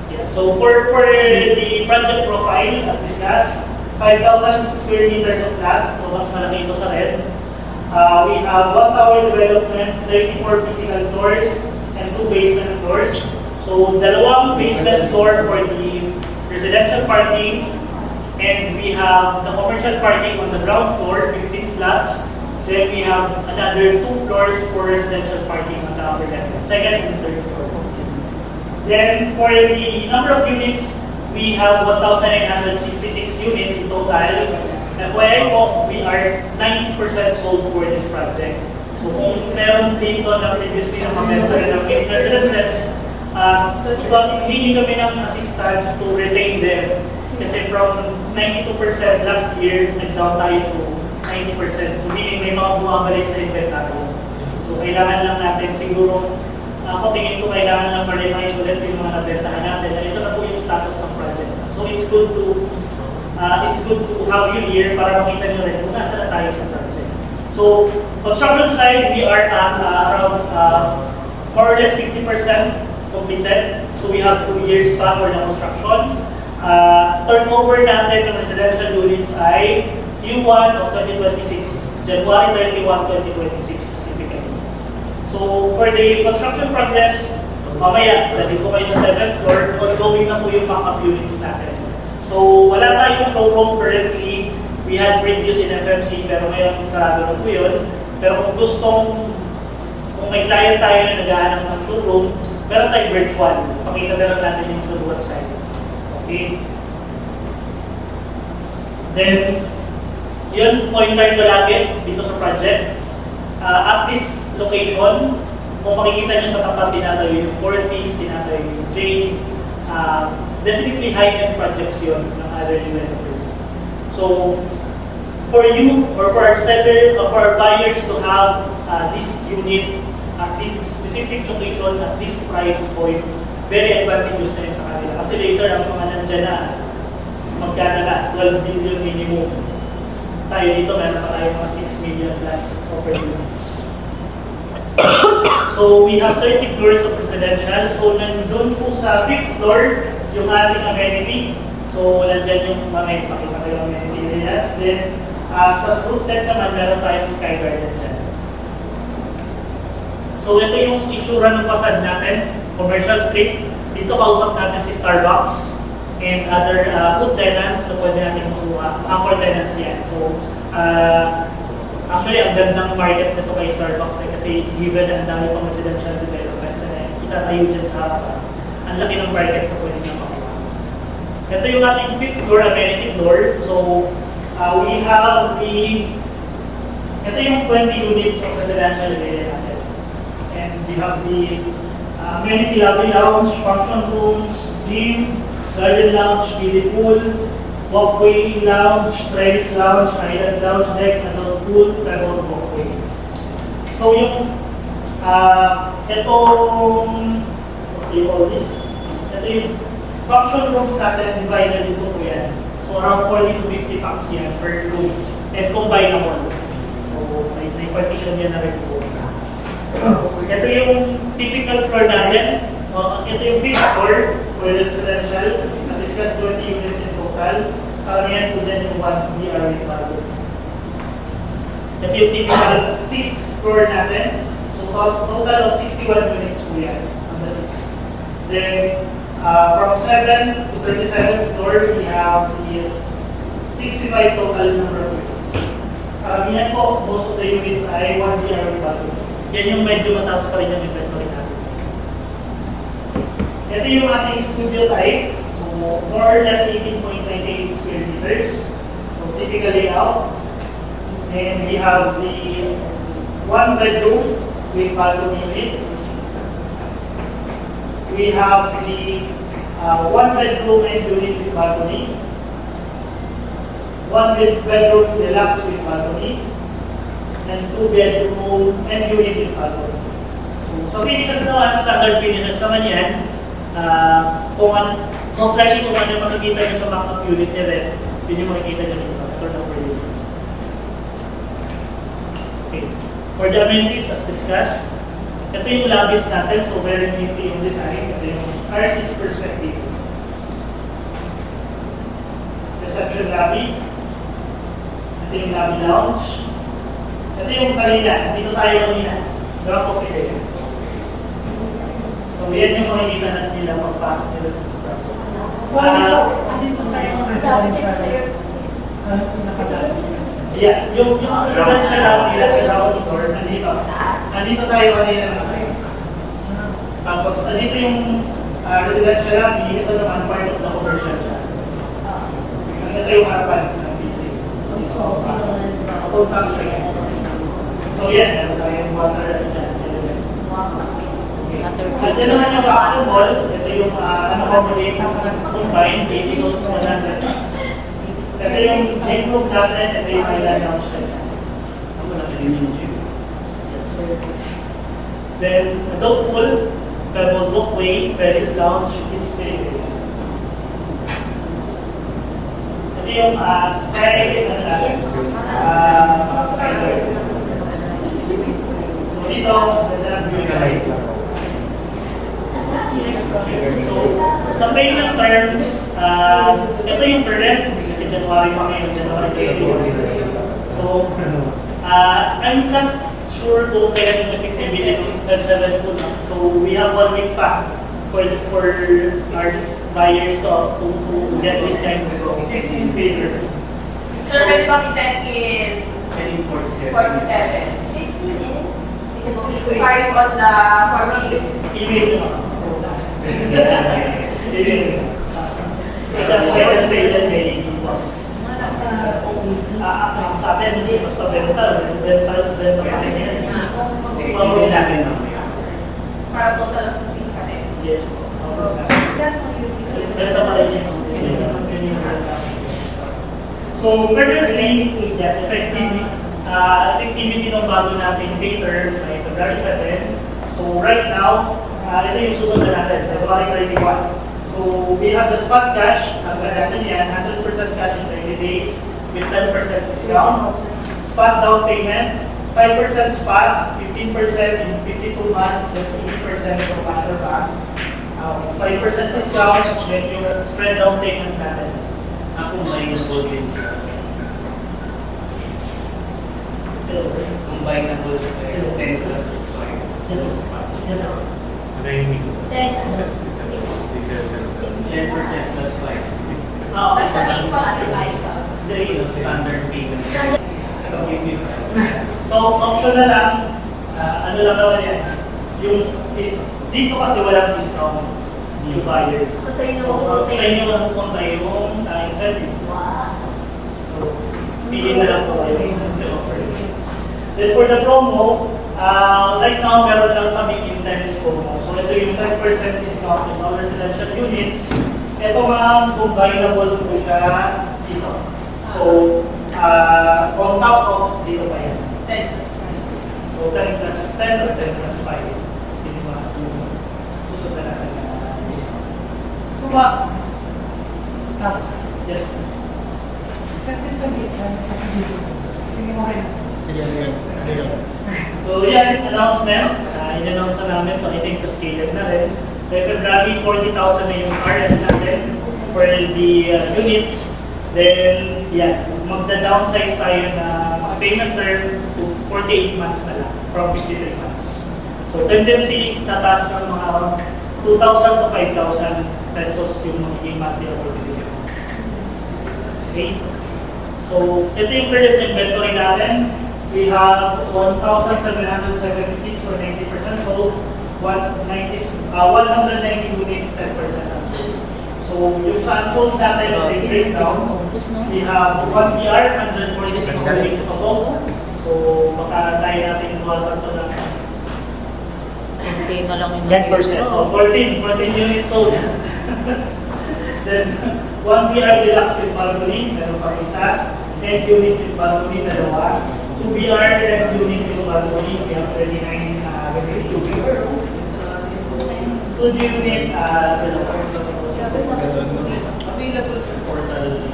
Yeah, so for the project profile, as discussed, 5,000 square meters of flat, so mas malaki ito sa red. We have 1 tower development, 34 physical floors, and 2 basement floors. So, dalawang basement floor for the residential parking, and we have the commercial parking on the ground floor, 15 slots. Then we have another 2 floors for residential parking on the upper level, second and third floor. Then for the number of units, we have 1,966 units in total. FYI po, we are 90% sold for this project. So kung meron dito na previously na member ng Mint Residences, hindi kami ng assistance to retain them. Kasi from 92% last year, nag-down tayo to 90%. So meaning may mga bumabalik sa inventory. So kailangan lang natin siguro, ako tingin ko kailangan lang ma-remind ulit yung mga nabentahan natin. Na ito na po yung status ng project. So it's good to have you here para makita nyo rin kung nasa na tayo sa project. So construction side, we are at around more or less 50% completed. So we have 2 years pa for the construction. Turnover natin ng residential units ay Q1 of 2026, January 31, 2026 specifically. So for the construction progress, mamaya, dali ko kayo sa 7th floor, ongoing na po yung pack-up units natin. So wala tayong showroom currently. We had previous in FMC, pero ngayon sa ganun po yun. Pero kung Kung may client tayo na naghahanap ng showroom, meron tayong virtual. Pakita na lang natin yung sa website. Okay? Then, yun, pointer ko lagi dito sa project. At this location, kung makikita nyo sa tapat, tinatayo yung 40s, tinatayo yung J. Definitely high-end projects yun ng other developers. So, for you or for our seller or for our buyers to have this unit at this specific location at this price point, very advantageous na yun sa kanila. Kasi later, ang mga nandyan na, magkano na, 12 billion minimum. Tayo dito, meron pa tayo mga 6 million plus offer units. So, we have 30 floors of residential. So, nandun po sa 5th floor, yung ating amenity. So, nandyan yung mga ipakita kayo ng amenity areas. Then, sa roof deck naman, meron tayong sky garden dyan. So, ito yung itsura ng facade natin, commercial street. Dito kausap natin si Starbucks and other food tenants na pwede natin makuha. Anchor tenants yan. So, actually, ang gandang market nito kay Starbucks kasi given ang dami pang residential developments na itatayo dyan sa harapan, ang laki ng market na pwede na makuha. Ito yung ating 5th floor, amenity floor. So, we have ito yung 20 units of residential area natin. And we have the amenity lobby lounge, function rooms, gym, garden lounge, kiddie pool, walkway lounge, terrace lounge, island lounge, deck, adult pool, travel walkway. So yung itong what do you call this? Ito yung function rooms natin divided into po yan. So around 40 to 50 packs yan per room and combinable. So may partition yan na rin po. Ito yung typical floor natin. Ito yung 5th floor for residential. As discussed, 20 units in total. Karamihan po dyan yung 1 DRA value. Ito yung typical 6th floor natin. So total of 61 units po yan on the 6th. Then from 7 to 37th floor, we have is 65 total number of units. Karamihan po, most of the units ay 1 DRA value. Yan yung medyo mataas pa rin yung inventory natin. Ito yung ating studio type. So, more or less 18.98 square meters. So, typical layout. And we have the 1 bedroom with balcony unit. We have the 1 bedroom and unit with balcony. 1 bedroom deluxe with balcony. And 2 bedroom and unit with balcony. So finishes naman, standard finishes naman yan. Most likely kung ano yung makikita nyo sa mock-up unit niya rin, yun yung makikita nyo dito, turnover unit. Okay. For the amenities, as discussed, ito yung lobbies natin, so very neatly yung design. Ito yung artist perspective. Reception lobby. Ito yung lobby lounge. Ito yung kanina, dito tayo kanina. Drop off area. So yan yung makikita natin nila pagpasok nila sa project. So, dito sa yung residential, nakadaan. Yeah, yung residential lobby nila sa ground floor, nandito. Nandito tayo kanina na tayo. Tapos nandito yung residential lobby, ito naman part of the commercial siya. Ito yung harapan ng building. Total siya. So yan, meron tayong water dyan. At yan naman yung vacuum hall, ito yung accommodate combined 80 to 100 packs. Ito yung gym room natin, ito yung island lounge natin. Yes, sir. Then, adult pool, pebble walkway, terrace lounge, kids play area. Ito yung sky, dito, so, sa main ng terms, ito yung current, kasi January pa ngayon, January 24. So, I'm not sure kung kailan yung effectivity ng 7 po. So, we have 1 week pa for our buyers to get this kind of favor. Sir, pwede ba kita in 15 47? eh? 5 on the formula. Email nyo. Email nyo. Kaya say that kay boss. Sa atin, basta dental kasi yan. Pag-uwi natin. Para total of 15 ka rin. Yes po. Dental pa rin. So, currently, effectivity ng bago natin later by February 7. So, right now, ito yung susunod na natin, February 31. So, we have the spot cash, ang natin yan, 100% cash in 30 days with 10% discount. Spot down payment, 5% spot, 15% in 52 months, and 80% from after back. 5% discount, then yung spread down payment natin. Ako may nabulin. Combine na po 10 plus 5. Thanks. 10% plus 5. Basta based on advice. Standard payment. So, option na lang, ano lang naman yan, yung, dito kasi walang discount yung buyer. So, sa inyo Sa inyo lang pupunta yung incentive. Wow. So, pili na lang po kayo yung offer. Then for the promo, right now meron lang kami intense promo. So ito yung 10% discount in all residential units. Ito ma'am, combinable po siya dito. So, on top of dito pa yan. 10 plus 5. So 10 plus 10 or 10 plus 5. Hindi ba yung susunod natin na discount. So, what? Yes. Kasi sige mo kayo. So yan, announcement. In-announce na namin, pakiting to scale na rin. By February, 40,000 na yung RF natin for the units. Then, yan, magda-downsize tayo na payment term to 48 months na lang from 53 months. So, tendency, tataas ng mga 2,000 to 5,000 pesos yung magiging monthly amortization. Okay? So, ito yung credit inventory natin. We have 1,776 or 90% sold, 190 units, 10% unsold. So, yung sa unsold natin, they break down. We have 1 PR, 146 units na po. So, baka tayo natin iwasan ito ng Hindi na lang yung 10%. 14 units sold. Then, 1 PR deluxe with balcony, meron pa isa. 10 unit with balcony, dalawa. 2 BR and unit with balcony, we have 39 studio unit, dalawa. Available sa portal.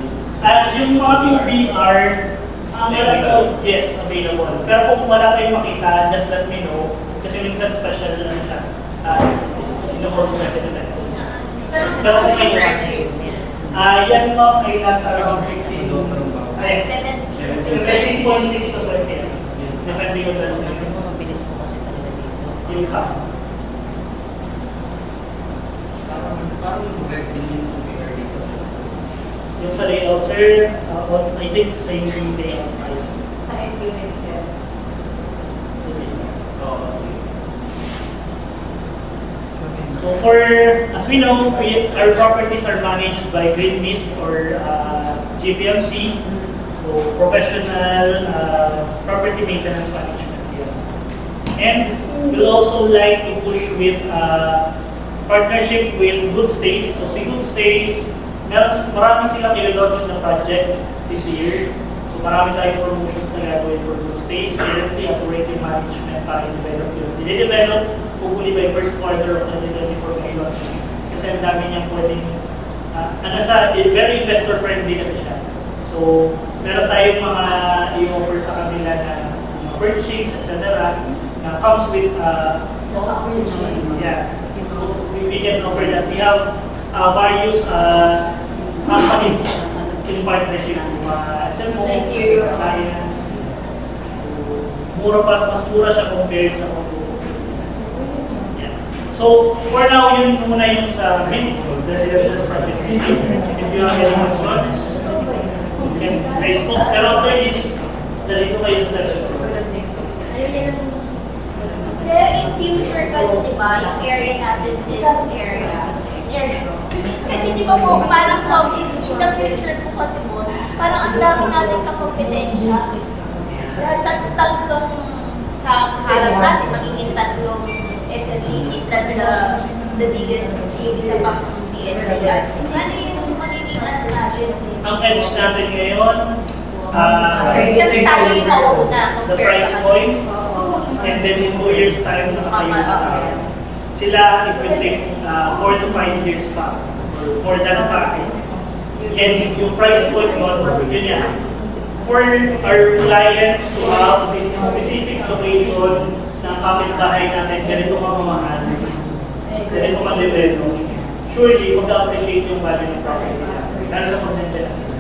Yung mga 2 BR, ang meron po, yes, available. Pero kung wala kayong makita, just let me know. Kasi minsan special na siya. In-order natin na ito. Pero kung kayo, yan po ay nasa around 15. Ay, 17.6 to 20. Depende yung translation. Mabilis po kasi talaga dito. Yung ka. Parang revenue to be early. Yung sa layout, sir, I think same layout tayo. Sa end unit, sir. So for, as we know, our properties are managed by Green Mist or GPMC, so professional property maintenance management here. And we'll also like to push with partnership with Good Stays. So si Good Stays, marami silang i-launch na project this year. So marami tayong promotions na gagawin for Good Stays. Currently, operating management tayo develop yun. Dine-develop hopefully by first quarter of 2024 may launch. Kasi ang dami niyang pwedeng, ano siya, very investor friendly kasi siya. So, meron tayong mga i-offer sa kanila na furnishings, etc. na comes with, yeah, we can offer that. We have various companies in partnership with SMO, clients. Mura pa, mas mura siya compared sa auto. So, for now, yun muna yung sa main residential project. If you have any questions, you can raise po. Pero after this, dalito kayo sa second floor. future kasi, di ba, yung area natin is area. Kasi di ba po, parang so, in the future po kasi boss, parang ang dami natin kakompetensya. Tatlong sa harap natin, magiging tatlong SMDC plus the biggest, yung isa pang DNCR. Ano yung magiging ano natin? Ang edge natin ngayon, Kasi tayo yung mauuna the compare price sa point, and then in 2 years time, nakatayo na tayo. Sila, it will take 4 to 5 years pa, or more than pa. And yung price point mo, yun yan. For our clients to have this specific location ng kapitbahay natin, ganito ka mamahal, ganito ka develop, surely mag-appreciate yung value ng property natin. Lalo na pag nandiyan na sila.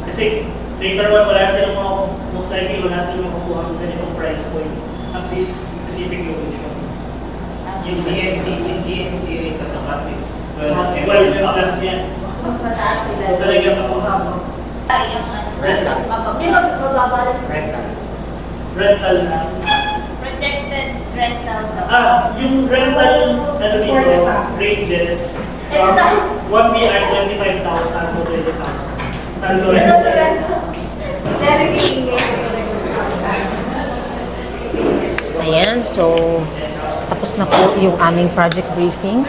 Kasi later on, wala silang mga, most likely wala silang makukuha ng ganitong price point at this specific location. Yung DMC sa tapat is 12 plus yan. Mas mataas sila. So talagang Yung ano, di ba mababa rin? rental na. Projected rental daw. Yung rental, ano dito, ranges from 1 BR 25,000 to 20,000. San Lorenzo. Ayan, so tapos na po yung aming project briefing.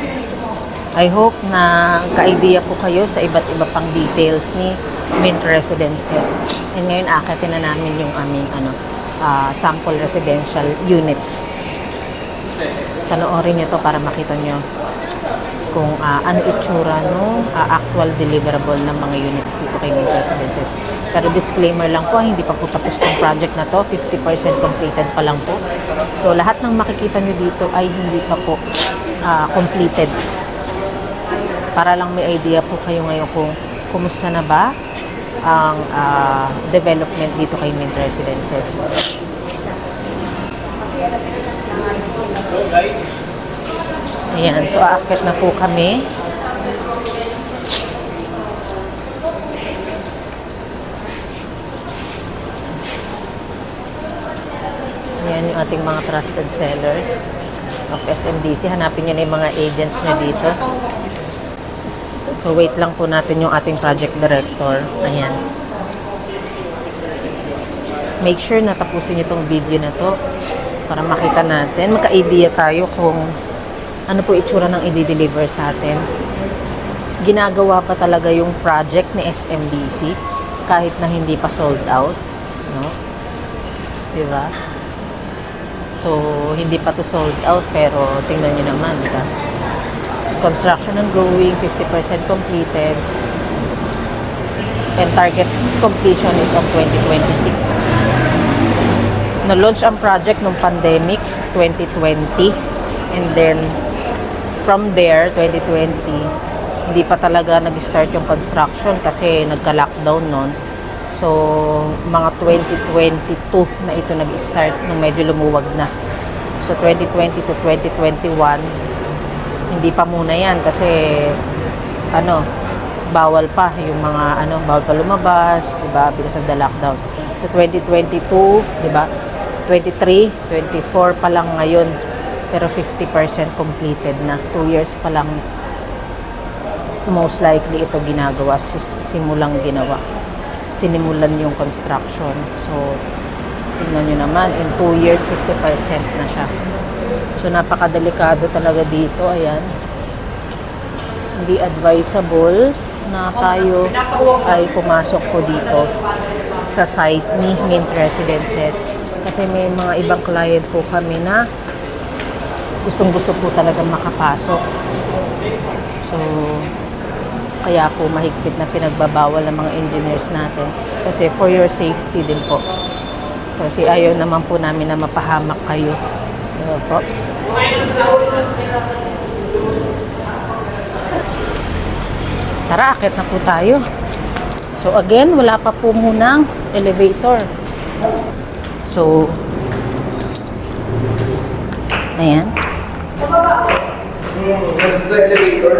I hope na ka-idea po kayo sa iba't iba pang details ni Mint Residences. And ngayon akitin na namin yung aming sample residential units. Panoorin nyo to para makita nyo kung ano itsura no actual deliverable ng mga units dito kay Mint Residences. Pero disclaimer lang po, hindi pa po tapos ng project na to, 50% completed pa lang po. So lahat ng makikita nyo dito ay hindi pa po completed. Para lang may idea po kayo ngayon kung kumusta na ba ang development dito kay Mint Residences. Ayan, so aakyat na po kami. Ayan yung ating mga trusted sellers of SMDC. Hanapin nyo na yung mga agents nyo dito. So wait lang po natin yung ating project director. Ayan. Make sure na tapusin nyo itong video na to para makita natin. Magka-idea tayo kung ano po itsura ng i-deliver sa atin. Ginagawa pa talaga yung project ni SMDC kahit na hindi pa sold out, no? Diba? So, hindi pa to sold out pero tingnan nyo naman, diba? Construction ongoing, 50% completed, and target completion is of 2026. Na-launch ang project nung pandemic, 2020, and then from there, 2020, hindi pa talaga nag-start yung construction kasi nagka-lockdown nun. So, mga 2022 na ito nag-start nung medyo lumuwag na. So, 2020 to 2021, hindi pa muna yan kasi bawal pa yung mga bawal pa lumabas, 'di ba? Because of the lockdown. So 2022, 'di ba? 23, 24 pa lang ngayon pero 50% completed na. 2 years pa lang most likely ito ginagawa, simulang ginawa. Sinimulan yung construction. So tingnan nyo naman, in 2 years 50% na siya. So napakadelikado talaga dito, ayan. Hindi advisable na tayo ay pumasok po dito sa site ni Mint Residences kasi may mga ibang client po kami na gustong-gusto po talaga makapasok. So kaya po mahigpit na pinagbabawal ng mga engineers natin kasi for your safety din po. Kasi ayaw naman po namin na mapahamak kayo. Po. Tara, akit na po tayo. So again, wala pa po munang elevator. So ayan. The elevator.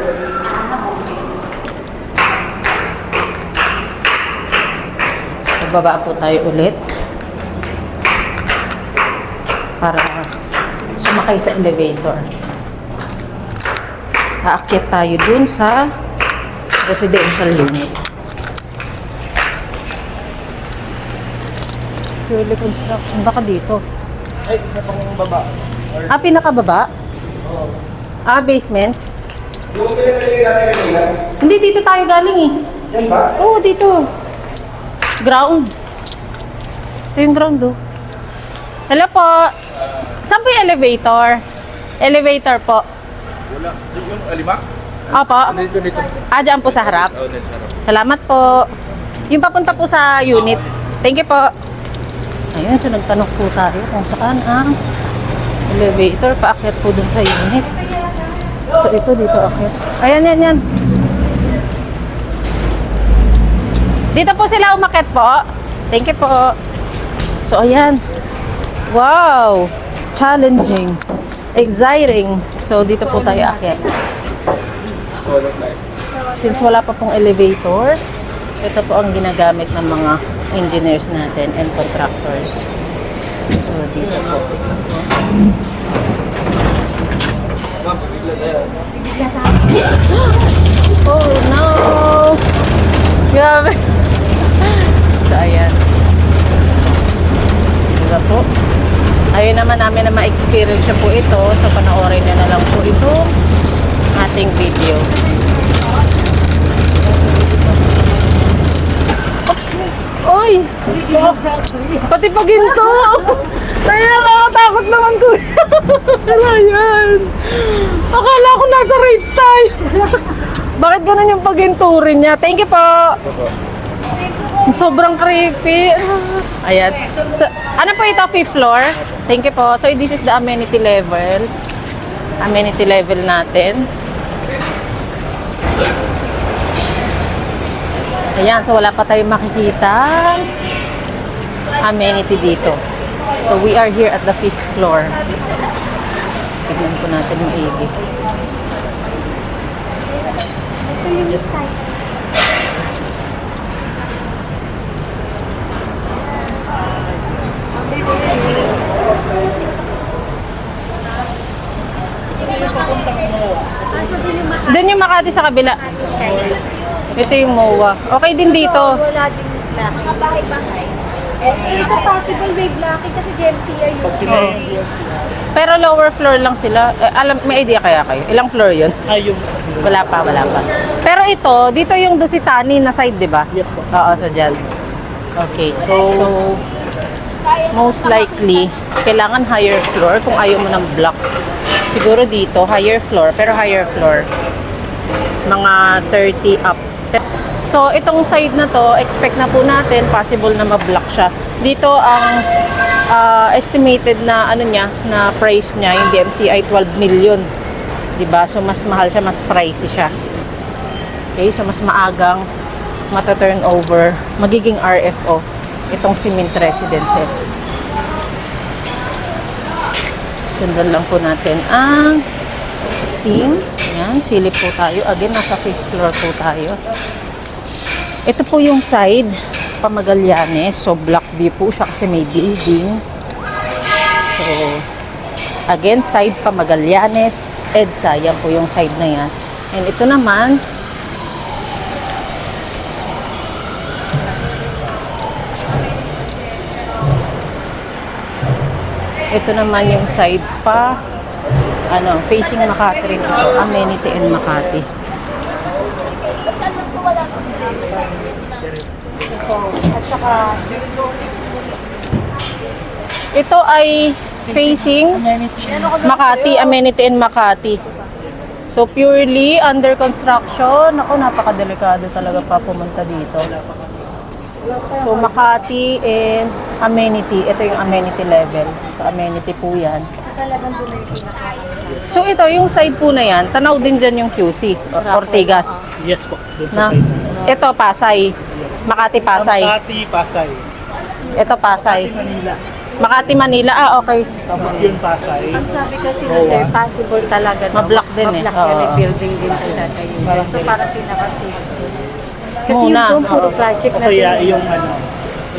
Bababa po tayo ulit para sumakay sa elevator. Aakyat tayo dun sa residential unit. Purely construction. Baka dito. Ay, isa pang baba. Ah, pinakababa? Ah, basement? Yung pinagaling natin kanina. Hindi, dito tayo galing eh. Yan ba? Oo, dito. Ground. Ito yung ground oh. Hello po. Saan po yung elevator? Elevator po. Wala. Yung alima? Opo. Ah, dyan po sa harap. Salamat po. Yung papunta po sa unit. Thank you po. Ayun, so nagtanong po tayo kung saan ang elevator. Paakyat po dun sa unit. So ito dito akyat. Ayan, yan. Dito po sila umakyat po. Thank you po. So ayan. Wow! Challenging. Exciting. So dito po tayo akyat. Since wala pa pong elevator, ito po ang ginagamit ng mga engineers natin and contractors. So dito po. Oh no! Grabe! So ayan. Diba po? Ayun naman namin na ma-experience po ito. So panoorin nyo na lang po ito ating video. Oops! Oy! Pati pa ginto! Kaya nakakatakot naman ko. Wala yan. Akala ko nasa rates tayo. Bakit ganun yung paginturin niya? Thank you po! Sobrang creepy. Ayan. So, ano po ito? 5th floor? Thank you po. So, this is the amenity level. Amenity level natin. Ayan. So, wala pa tayong makikita amenity dito. So, we are here at the 5th floor. Tignan po natin yung AV. Ito yung style. Doon yung Makati sa kabila. Ito yung MOA. Okay din dito. Wala din black. Mga bahay-bahay. Ito possible wave blocking kasi DMCA yun. Pero lower floor lang sila. May idea kaya kayo? Ilang floor yun? Ay, yung... Wala pa. Pero ito, dito yung Dusitani na side, di ba? Yes po. Oo, so dyan. Okay. So, most likely, kailangan higher floor kung ayaw mo ng block. Siguro dito, higher floor, pero higher floor. Mga 30 up. So, itong side na to, expect na po natin, possible na ma-block siya. Dito, ang estimated na ano niya, na price niya, yung DMCI 12 million. Diba? So, mas mahal siya, mas pricey siya. Okay, so mas maagang mata-turnover, magiging RFO, itong cement residences. Sundan lang po natin ang team. Yan, silip po tayo. Again, nasa 5th floor po tayo. Ito po yung side, Pamagallanes. So, block view po siya kasi may building. So, again, side Pamagallanes, EDSA. Yan po yung side na yan. And ito naman, yung side pa, facing Makati rin ito, amenity and Makati. Saan lang po wala po sila? At saka, Ito ay facing Makati, amenity and Makati. So, purely under construction. Ako, napakadelikado talaga pa pumunta dito. So, Makati and amenity. Ito yung amenity level. So, amenity po yan. talagang doon na yung pinakain. So, ito, yung side po na yan, tanaw din dyan yung QC, Ortigas. Yes po. Doon Na, sa side. ito, Pasay. Makati, Pasay. Makati, Pasay. Ito, Pasay. Makati, Manila. Makati, Manila. Ah, okay. Tapos yun, Pasay. Ang sabi kasi na sir, possible talaga daw. Ma-block din eh. Ma-block yan, Oo. may building din ang tatayo. So parang pinaka-safe. Kasi Muna. yung doon, puro project na din. Kaya eh. yung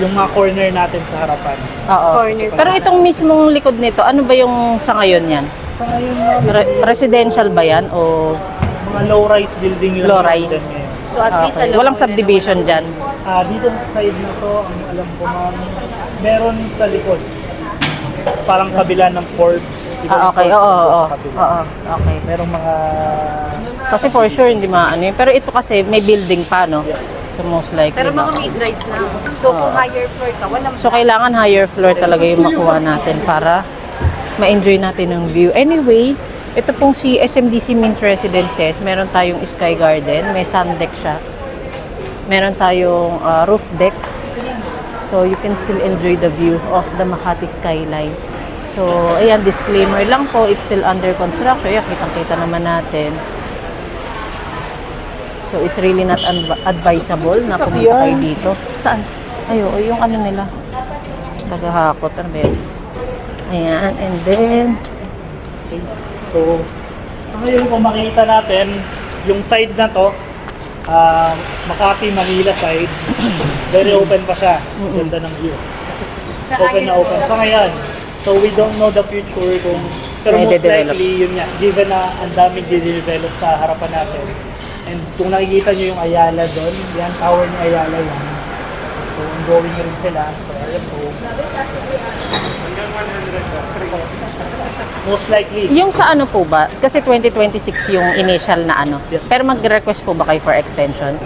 yung mga corner natin sa harapan. Oo. Corners. Pero itong mismong likod nito, ano ba yung sa ngayon yan? Sa ngayon, ma'am, Residential ba yan o mga low-rise building lang. Low-rise? natin ngayon. So at least okay. alam Walang mo na subdivision naman. dyan? Dito sa side na to, ang alam ko ma'am, meron sa likod. Parang kabila ng Forbes. Di ba yung Okay, Forbes oo, nandun oo. sa kabila? Oo, okay. Merong mga... Kasi for sure, hindi maano yun. Pero ito kasi, may building pa, no? So most likely. Pero mga baka- mid-rise lang. So kung higher floor ka, walang So kailangan higher floor talaga yung makuha natin para ma-enjoy natin ang view. Anyway, ito pong si SMDC Mint Residences, meron tayong sky garden, may sun deck siya. Meron tayong roof deck. So you can still enjoy the view of the Makati skyline. So ayan, disclaimer lang po, it's still under construction. Ayan, kitang-kita naman natin. So it's really not advisable na pumunta kayo dito. Saan? Ayo, yung ano nila. Tagahakot. Ano ba yun? Ayan, and then So, ngayon kung makita natin, yung side na to, Makati, Manila side, very open pa siya. Ganda ng view. Open na open. So ngayon, so we don't know the future kung, pero May most de-develop. likely, yun nga, given na ang daming de-develop sa harapan natin. And kung nakikita nyo yung Ayala doon, yan, tower ni Ayala yan. So, ongoing rin sila. So, ayan po. Most likely. yung sa ano po ba? Kasi 2026 yung initial na ano. Yes. Pero mag-request po ba kayo for extension?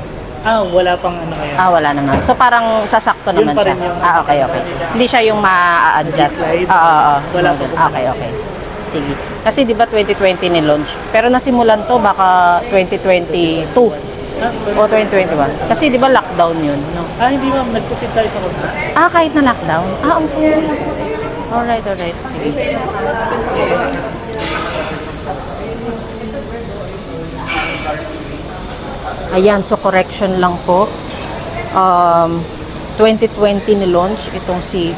Wala pang ano ngayon. Wala naman. So parang sasakto Yun naman pa siya. rin yung- Okay, okay. Hindi siya yung ma-adjust. Slide. Oo. Wala pa po. Okay, okay. Sige. Kasi di ba 2020 ni-launch? Pero nasimulan to baka 2022 o 2021. Kasi di ba lockdown yun, no? Hindi ma'am, nag-proceed tayo sa construction. Kahit na lockdown? Okay. Alright, alright. Sige. Ayan, so correction lang po. 2020 ni-launch itong si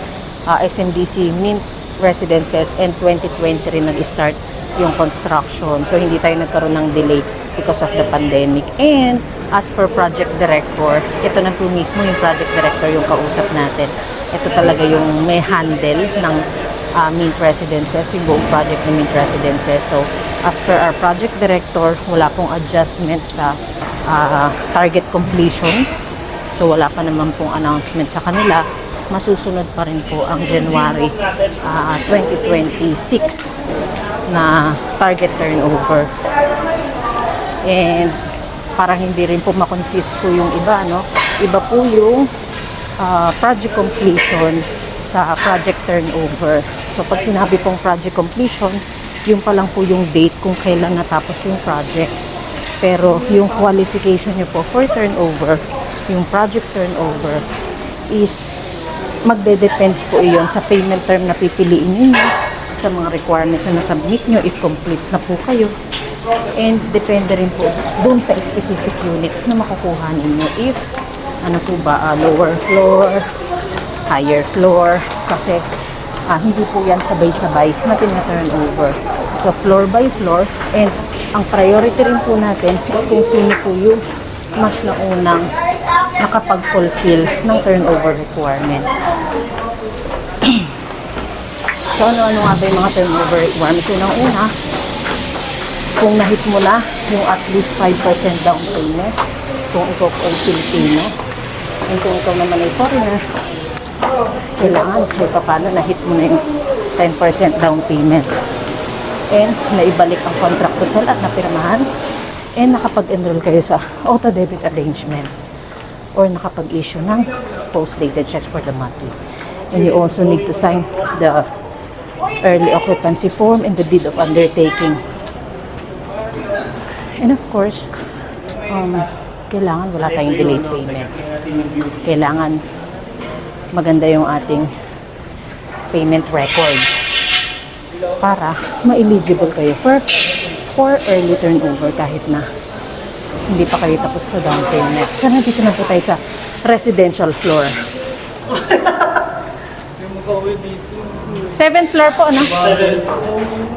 SMDC Mint Residences and 2020 rin nag-start yung construction. So hindi tayo nagkaroon ng delay because of the pandemic. And as per project director, ito na po mismo yung project director yung kausap natin. Ito talaga yung may handle ng Mint Residences, yung buong project ng Mint Residences. So as per our project director, wala pong adjustment sa target completion. So wala pa naman pong announcement sa kanila. Masusunod pa rin po ang January 2026 na target turnover. And para hindi rin po ma-confuse po yung iba, no? Iba po yung project completion sa project turnover. So pag sinabi pong project completion, yung pa lang po yung date kung kailan natapos yung project. Pero yung qualification nyo po for turnover, yung project turnover is magde-depends po iyon sa payment term na pipiliin niyo, sa mga requirements na nasubmit nyo if complete na po kayo. And depende rin po dun sa specific unit na makukuha ninyo if ano po ba, lower floor, higher floor, kasi hindi po yan sabay-sabay na tina-turn over. So floor by floor, and ang priority rin po natin is kung sino po yung mas naunang nakapag-fulfill ng turnover requirements. So ano-ano nga ba yung mga turnover requirements? Unang-una, kung nahit mo na yung at least 5% down payment, kung ikaw ay Filipino, and kung ikaw naman ay foreigner, kailangan kahit paano nahit mo na yung 10% down payment. And naibalik ang contract to sell at napirmahan, and nakapag-enroll kayo sa auto-debit arrangement or nakapag-issue ng post-dated checks for the monthly. And you also need to sign the early occupancy form and the deed of undertaking. And of course, kailangan wala tayong delayed payments. Kailangan maganda yung ating payment records para ma-eligible kayo for early turnover kahit na hindi pa kayo tapos sa down payment. So, nandito na po tayo sa residential floor. 7th floor po, ano?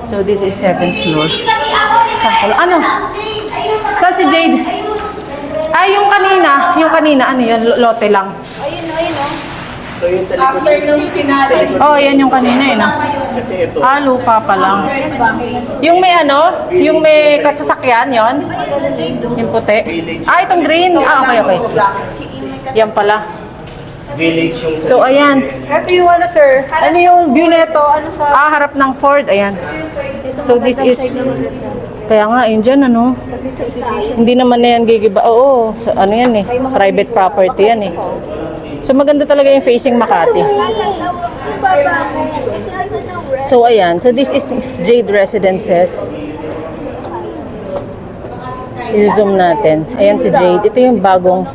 So, this is 7th floor. Ano? Saan si Jade? Ay, yung kanina, ano yun, lote lang. Ayun, ayun, oh. So yung sa likod, After nung finale. Oh, yan yung kanina eh, no? kasi ito, Lupa pa lang. Yung may ano? Yung may katsasakyan, yon? Yung puti? Itong green. Okay, okay. Yan pala. village yung So, ayan. Ito yung ano, sir. Ano yung view nito? Ano sa... Harap ng Ford. Ayan. So, this is... Kaya nga, yun dyan, ano? Hindi naman na yan gigiba. Oo, so, ano yan eh. Private property yan eh. So, maganda talaga yung facing Makati. So, ayan. So, this is Jade Residences. I-zoom natin. Ayan si Jade. Ito yung bagong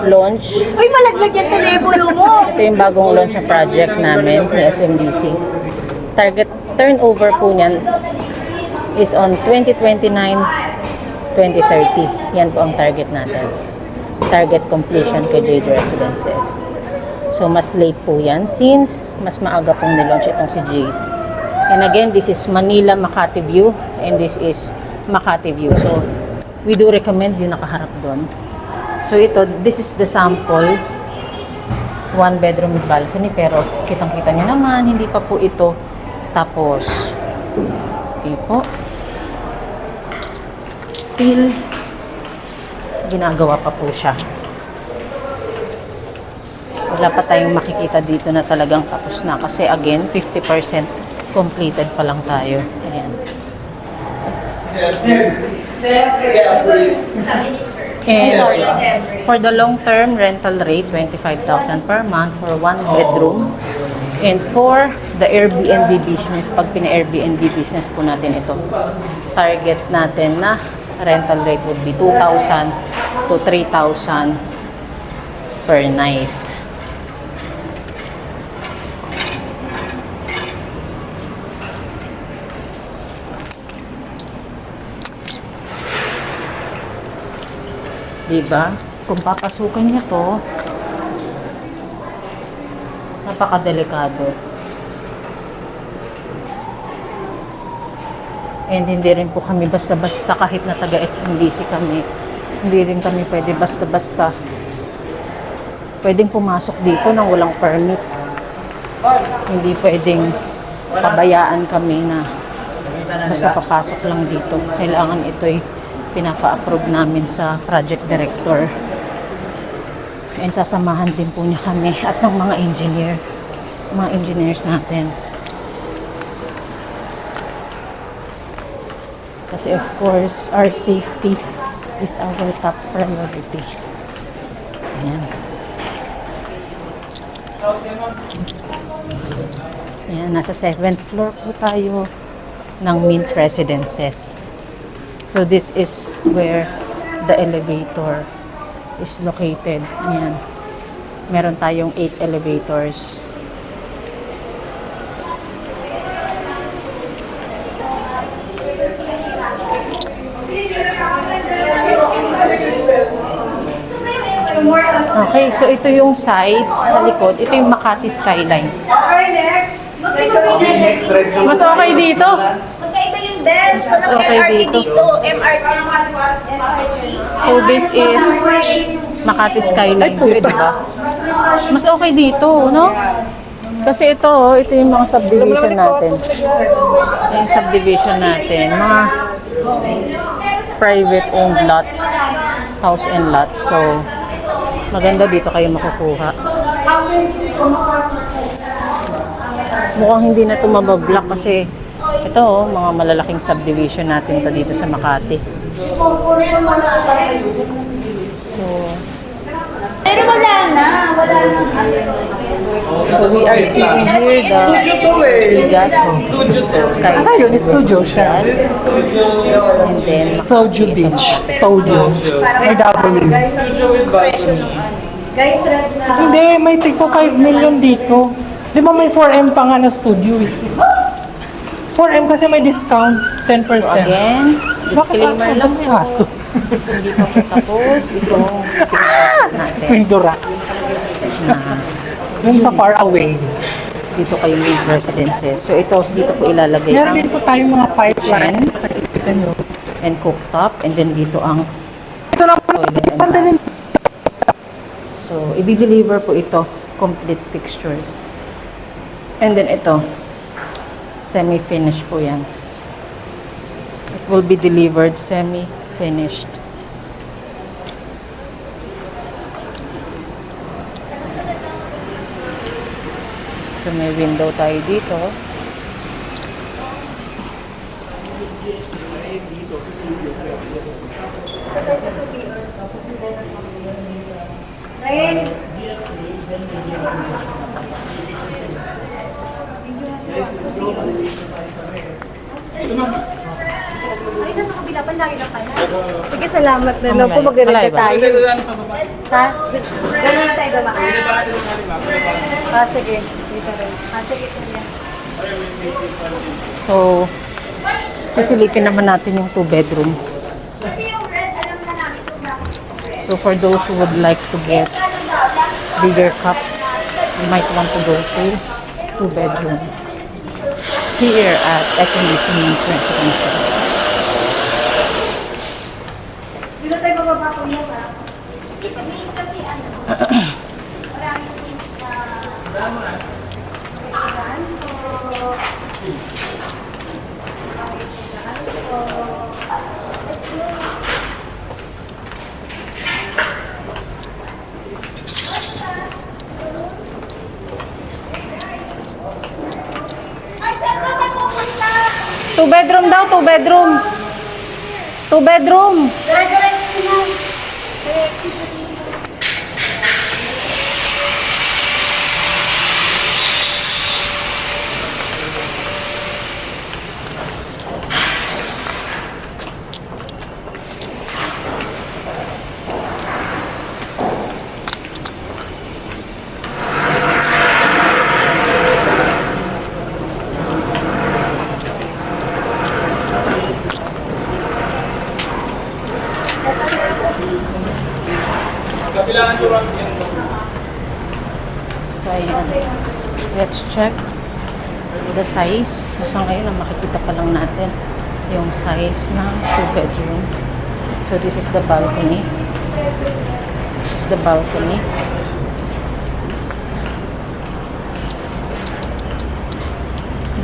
launch. Uy, malaglag yung telepono mo! Ito yung bagong launch na project namin ni SMDC. Target turnover po niyan is on 2029-2030. Yan po ang target natin. Target completion kay Jade Residences. So, mas late po yan since mas maaga pong nilaunch itong si Jade. And again, this is Manila Makati View and this is Makati View. So, we do recommend yung nakaharap doon. So, ito, this is the sample. 1 bedroom with balcony pero kitang-kita nyo naman, hindi pa po ito tapos. Okay po. Still, ginagawa pa po siya. Wala pa tayong makikita dito na talagang tapos na. Kasi again, 50% completed pa lang tayo. Ayan. And for the long-term rental rate, 25,000 per month for 1 bedroom. And for the Airbnb business, pag pina-Airbnb business po natin ito, target natin na rental rate would be 2,000 to 3,000 per night. Diba? Kung papasukin niya to, napakadelikado. And hindi rin po kami basta-basta kahit na taga-SMDC kami. Hindi rin kami pwede basta-basta. Pwedeng pumasok dito nang walang permit. Hindi pwedeng pabayaan kami na basta papasok lang dito. Kailangan ito'y pinapa-approve namin sa project director. And sasamahan din po niya kami at ng mga engineers natin. Kasi of course, our safety is our top priority. Ayan. Ayan, nasa 7th floor po tayo ng Mint Residences. So this is where the elevator is located. Ayan. Meron tayong 8 elevators. Okay, so ito yung side sa likod. Ito yung Makati skyline. Mas okay dito. Magkaiba yung bench. Mas okay dito. MRT. So this is Makati skyline. Pwede ba? Mas okay dito, no? Kasi ito yung mga subdivision natin. Yung subdivision natin. Mga private owned lots. House and lots. So, maganda dito kayo makukuha. Mukhang hindi na ito mabablock kasi ito mga malalaking subdivision natin to dito sa Makati. So, Pero wala na. so we are seeing here the Ligas Sky. Yun, studio siya. And then, Studio Beach. Studio. May W. Guys, red na. Hindi, may tig po 5 million dito. Di ba may 4M pa nga na studio eh? 4M kasi may discount, 10%. so again, disclaimer lang po. Kaso. Hindi pa po tapos itong pinapasok natin. Pindura. Yun sa far away. Dito kayo live residences. So ito, dito po ilalagay Meron ang din po tayo mga pipeline. kitchen Nakikita nyo. and cooktop. And then dito ang Ito lang po. toilet and bath. So, i-deliver po ito complete fixtures. And then ito, semi-finished po yan. It will be delivered semi-finished. So may window tayo dito. Sige, salamat na. No, po magre-ready tayo. Ha? Ganun tayo ba? Ah, sige. Dito rin. Ah, sige. So, sisilipin naman natin yung 2-bedroom. Kasi yung red, alam na namin kung bakit it's red. So, for those who would like to get bigger cups, you might want to go to 2-bedroom here at SMBC Main Principal Station. Dito tayo bababa po niya ba? Main kasi ano, maraming things na let's go. Ay, saan ka pupunta? 2-bedroom daw, 2-bedroom. 2-bedroom. Dire-diretso na. So, ayan. Let's check the size. So, sa ngayon, makikita pa lang natin yung size ng 2-bedroom. So, this is the balcony. This is the balcony.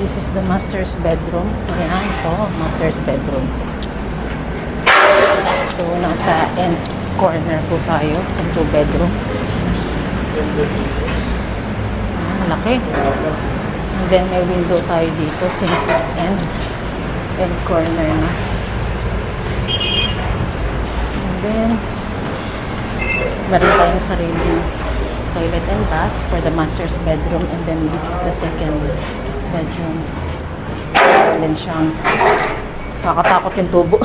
This is the master's bedroom. Ayan, ito, master's bedroom. So, nasa end corner po tayo ng 2-bedroom. Malaki. And then may window tayo dito since it's end corner na. And then meron tayong sarili toilet and bath for the master's bedroom, and then this is the second bedroom. Meron din siyang kakatakot yung tubo.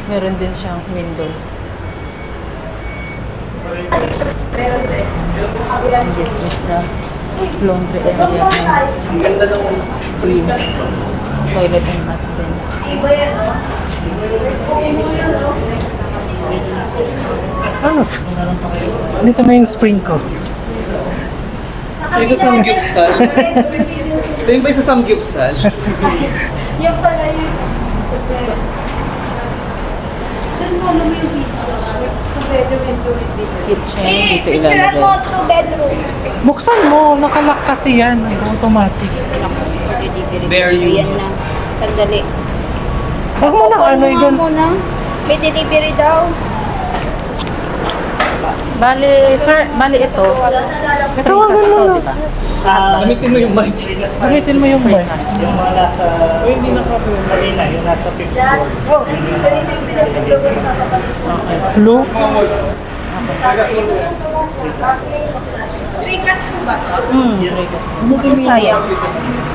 Meron din siyang window. And this is the laundry area ng green toilet and bath din. Iba yan, oh. Oo, yan, oh. Ano to? Dito na yung sprinkles. Ito sa samgyupsal. Ito yung ba sa samgyupsal? Yung pala yun. Doon sa ano mo yung dito. 2-bedroom and 2 dito. Kitchen, dito Picturean mo ilalagay. 2-bedroom. Buksan mo, nakalock kasi yan. Automatic. Very Yan lang. Sandali. Huwag mo na ano yun. Muna. May delivery daw. Bali, sir, bali ito. Ito, wag Precast mo to, na. di ba? Gamitin mo yung mic. Gamitin mo yung mic. Yung mga nasa, hindi na kanina, yung nasa 5th Yan. floor. Ganito yung pinag-vlogan sa kapatid ko. Blue. Recast mo ba? Sayang.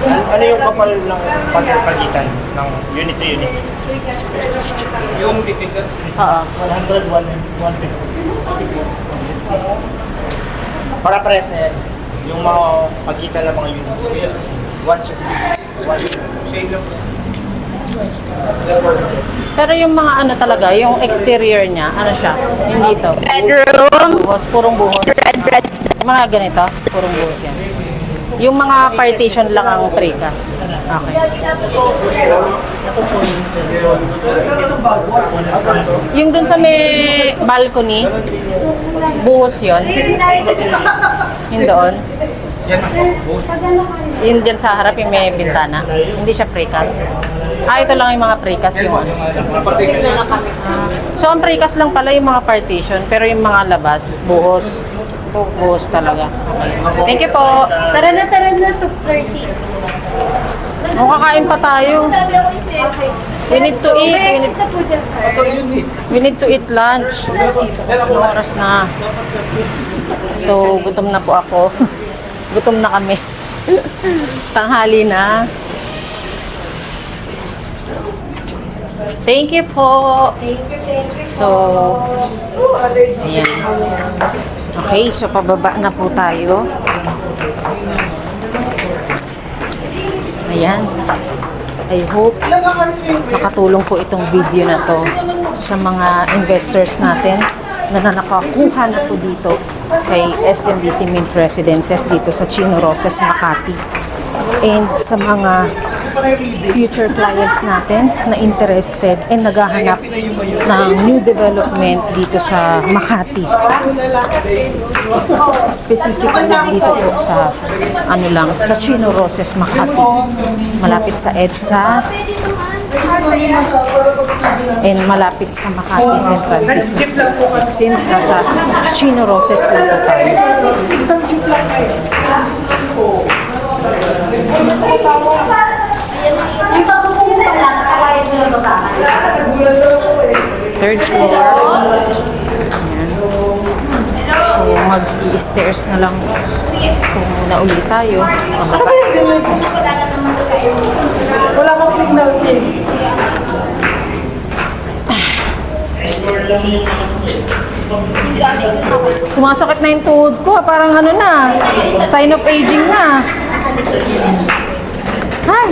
Ano yung kapal ng pagpagitan ng unit to unit? Yung titisar. 100, 150. Para pares na yan. Yung mga pagitan ng mga units. 150. Shade lang. Pero yung mga ano talaga, yung exterior niya, ano siya? Hindi to. Bedroom. Buhos, purong buhos. Red. Yung mga ganito, purong buhos yan. Yung mga partition lang ang precast. Okay. Yung dun sa may balcony, buhos yun. Yung doon. Yung dyan sa harap yung may bintana. Hindi siya precast. Ito lang yung mga precast yung ano. So, ang precast lang pala yung mga partition, pero yung mga labas, buhos. Buhos talaga. Okay. Thank you po. Tara na, 2:30. O, kakain pa tayo. We need to eat. May exit na po dyan, sir. We need to eat lunch. Anong oras na? So, gutom na po ako. Gutom na kami. Tanghali na. Thank you po. Thank you. So, ayan. Okay, so pababa na po tayo. Ayan. I hope makatulong po itong video na to sa mga investors natin na nakakuha na po dito kay SMDC Mint Residences dito sa Chino Roses, Makati. And sa mga future clients natin na interested and naghahanap ng new development dito sa Makati. Specifically dito po sa sa Chino Roses, Makati. Malapit sa EDSA and malapit sa Makati Central Business District. Since nasa Chino Roses lang po tayo. Yung pagkukuha pa lang, kawayan mo lang Third floor. Ayan. So, mag-i-stairs na lang kung muna ulit tayo. Wala kang signal din. Sumasakit na yung tuhod ko. Parang ano na. Sign of aging na. Hi!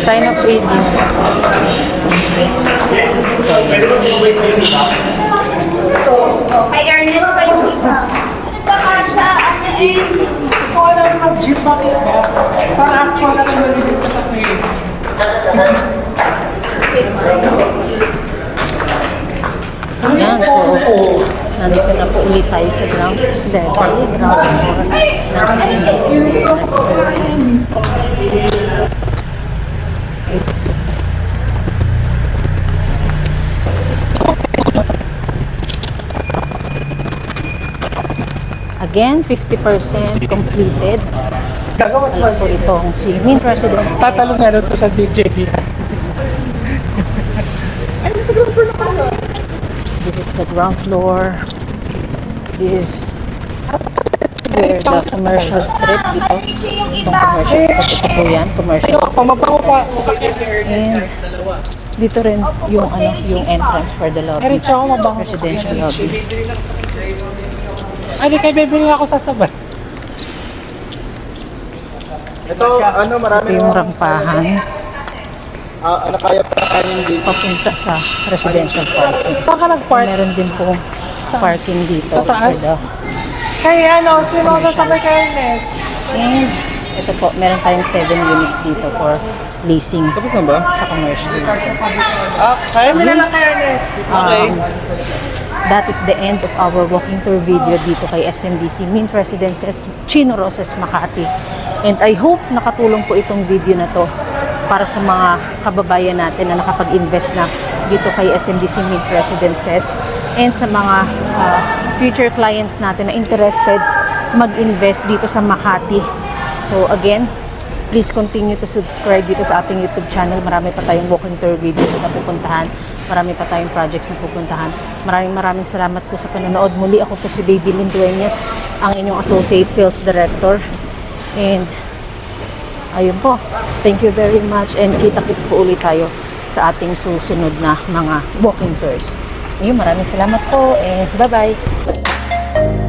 Sign of aging. Kay Ernest pa yung isa. Ano ba ka siya? Ernest? Gusto ko lang mag-jeep makita. Para actual na lang malilis ka sa plane. Ayan, so nandito na po ulit tayo sa ground level, ground floor ng SMDC Residences. Again, 50% completed. Gagawas Alam po itong si Mint Residences. Tatalong na sa San JD. Ay, nasa ground floor na pala. This is the ground floor. This is where the commercial strip dito. Itong commercial strip. Ito po yan, commercial strip. Pamabango pa sa sakit. And dito rin yung yung entrance for the lobby. Meron siya ako mabango sa Residential lobby. Ay, di kayo bibili ako sa sabay. Ito, marami Ito yung rampahan kaya pa kanin dito. papunta sa residential parking. Saan ka nag-park? Meron din po parking dito. Sa taas? for the- Kaya sino ang sasabay kay Ernest? And ito po, meron tayong 7 units dito for leasing Tapos na ba? sa commercial. Kaya mo na lang kay Ernest. That is the end of our walking tour video dito kay SMDC Mint Residences, Chino Roses, Makati. And I hope nakatulong po itong video na to para sa mga kababayan natin na nakapag-invest na dito kay SMDC Mint Residences and sa mga future clients natin na interested mag-invest dito sa Makati. So again, please continue to subscribe dito sa ating YouTube channel. Marami pa tayong walking tour videos na pupuntahan. Marami pa tayong projects na pupuntahan. Maraming salamat po sa panonood. Muli ako po si Baby Lynn Dueñas, ang inyong Associate Sales Director. And ayun po. Thank you very much and kita-kits po ulit tayo sa ating susunod na mga walking tours. Ayun, maraming salamat po and bye-bye!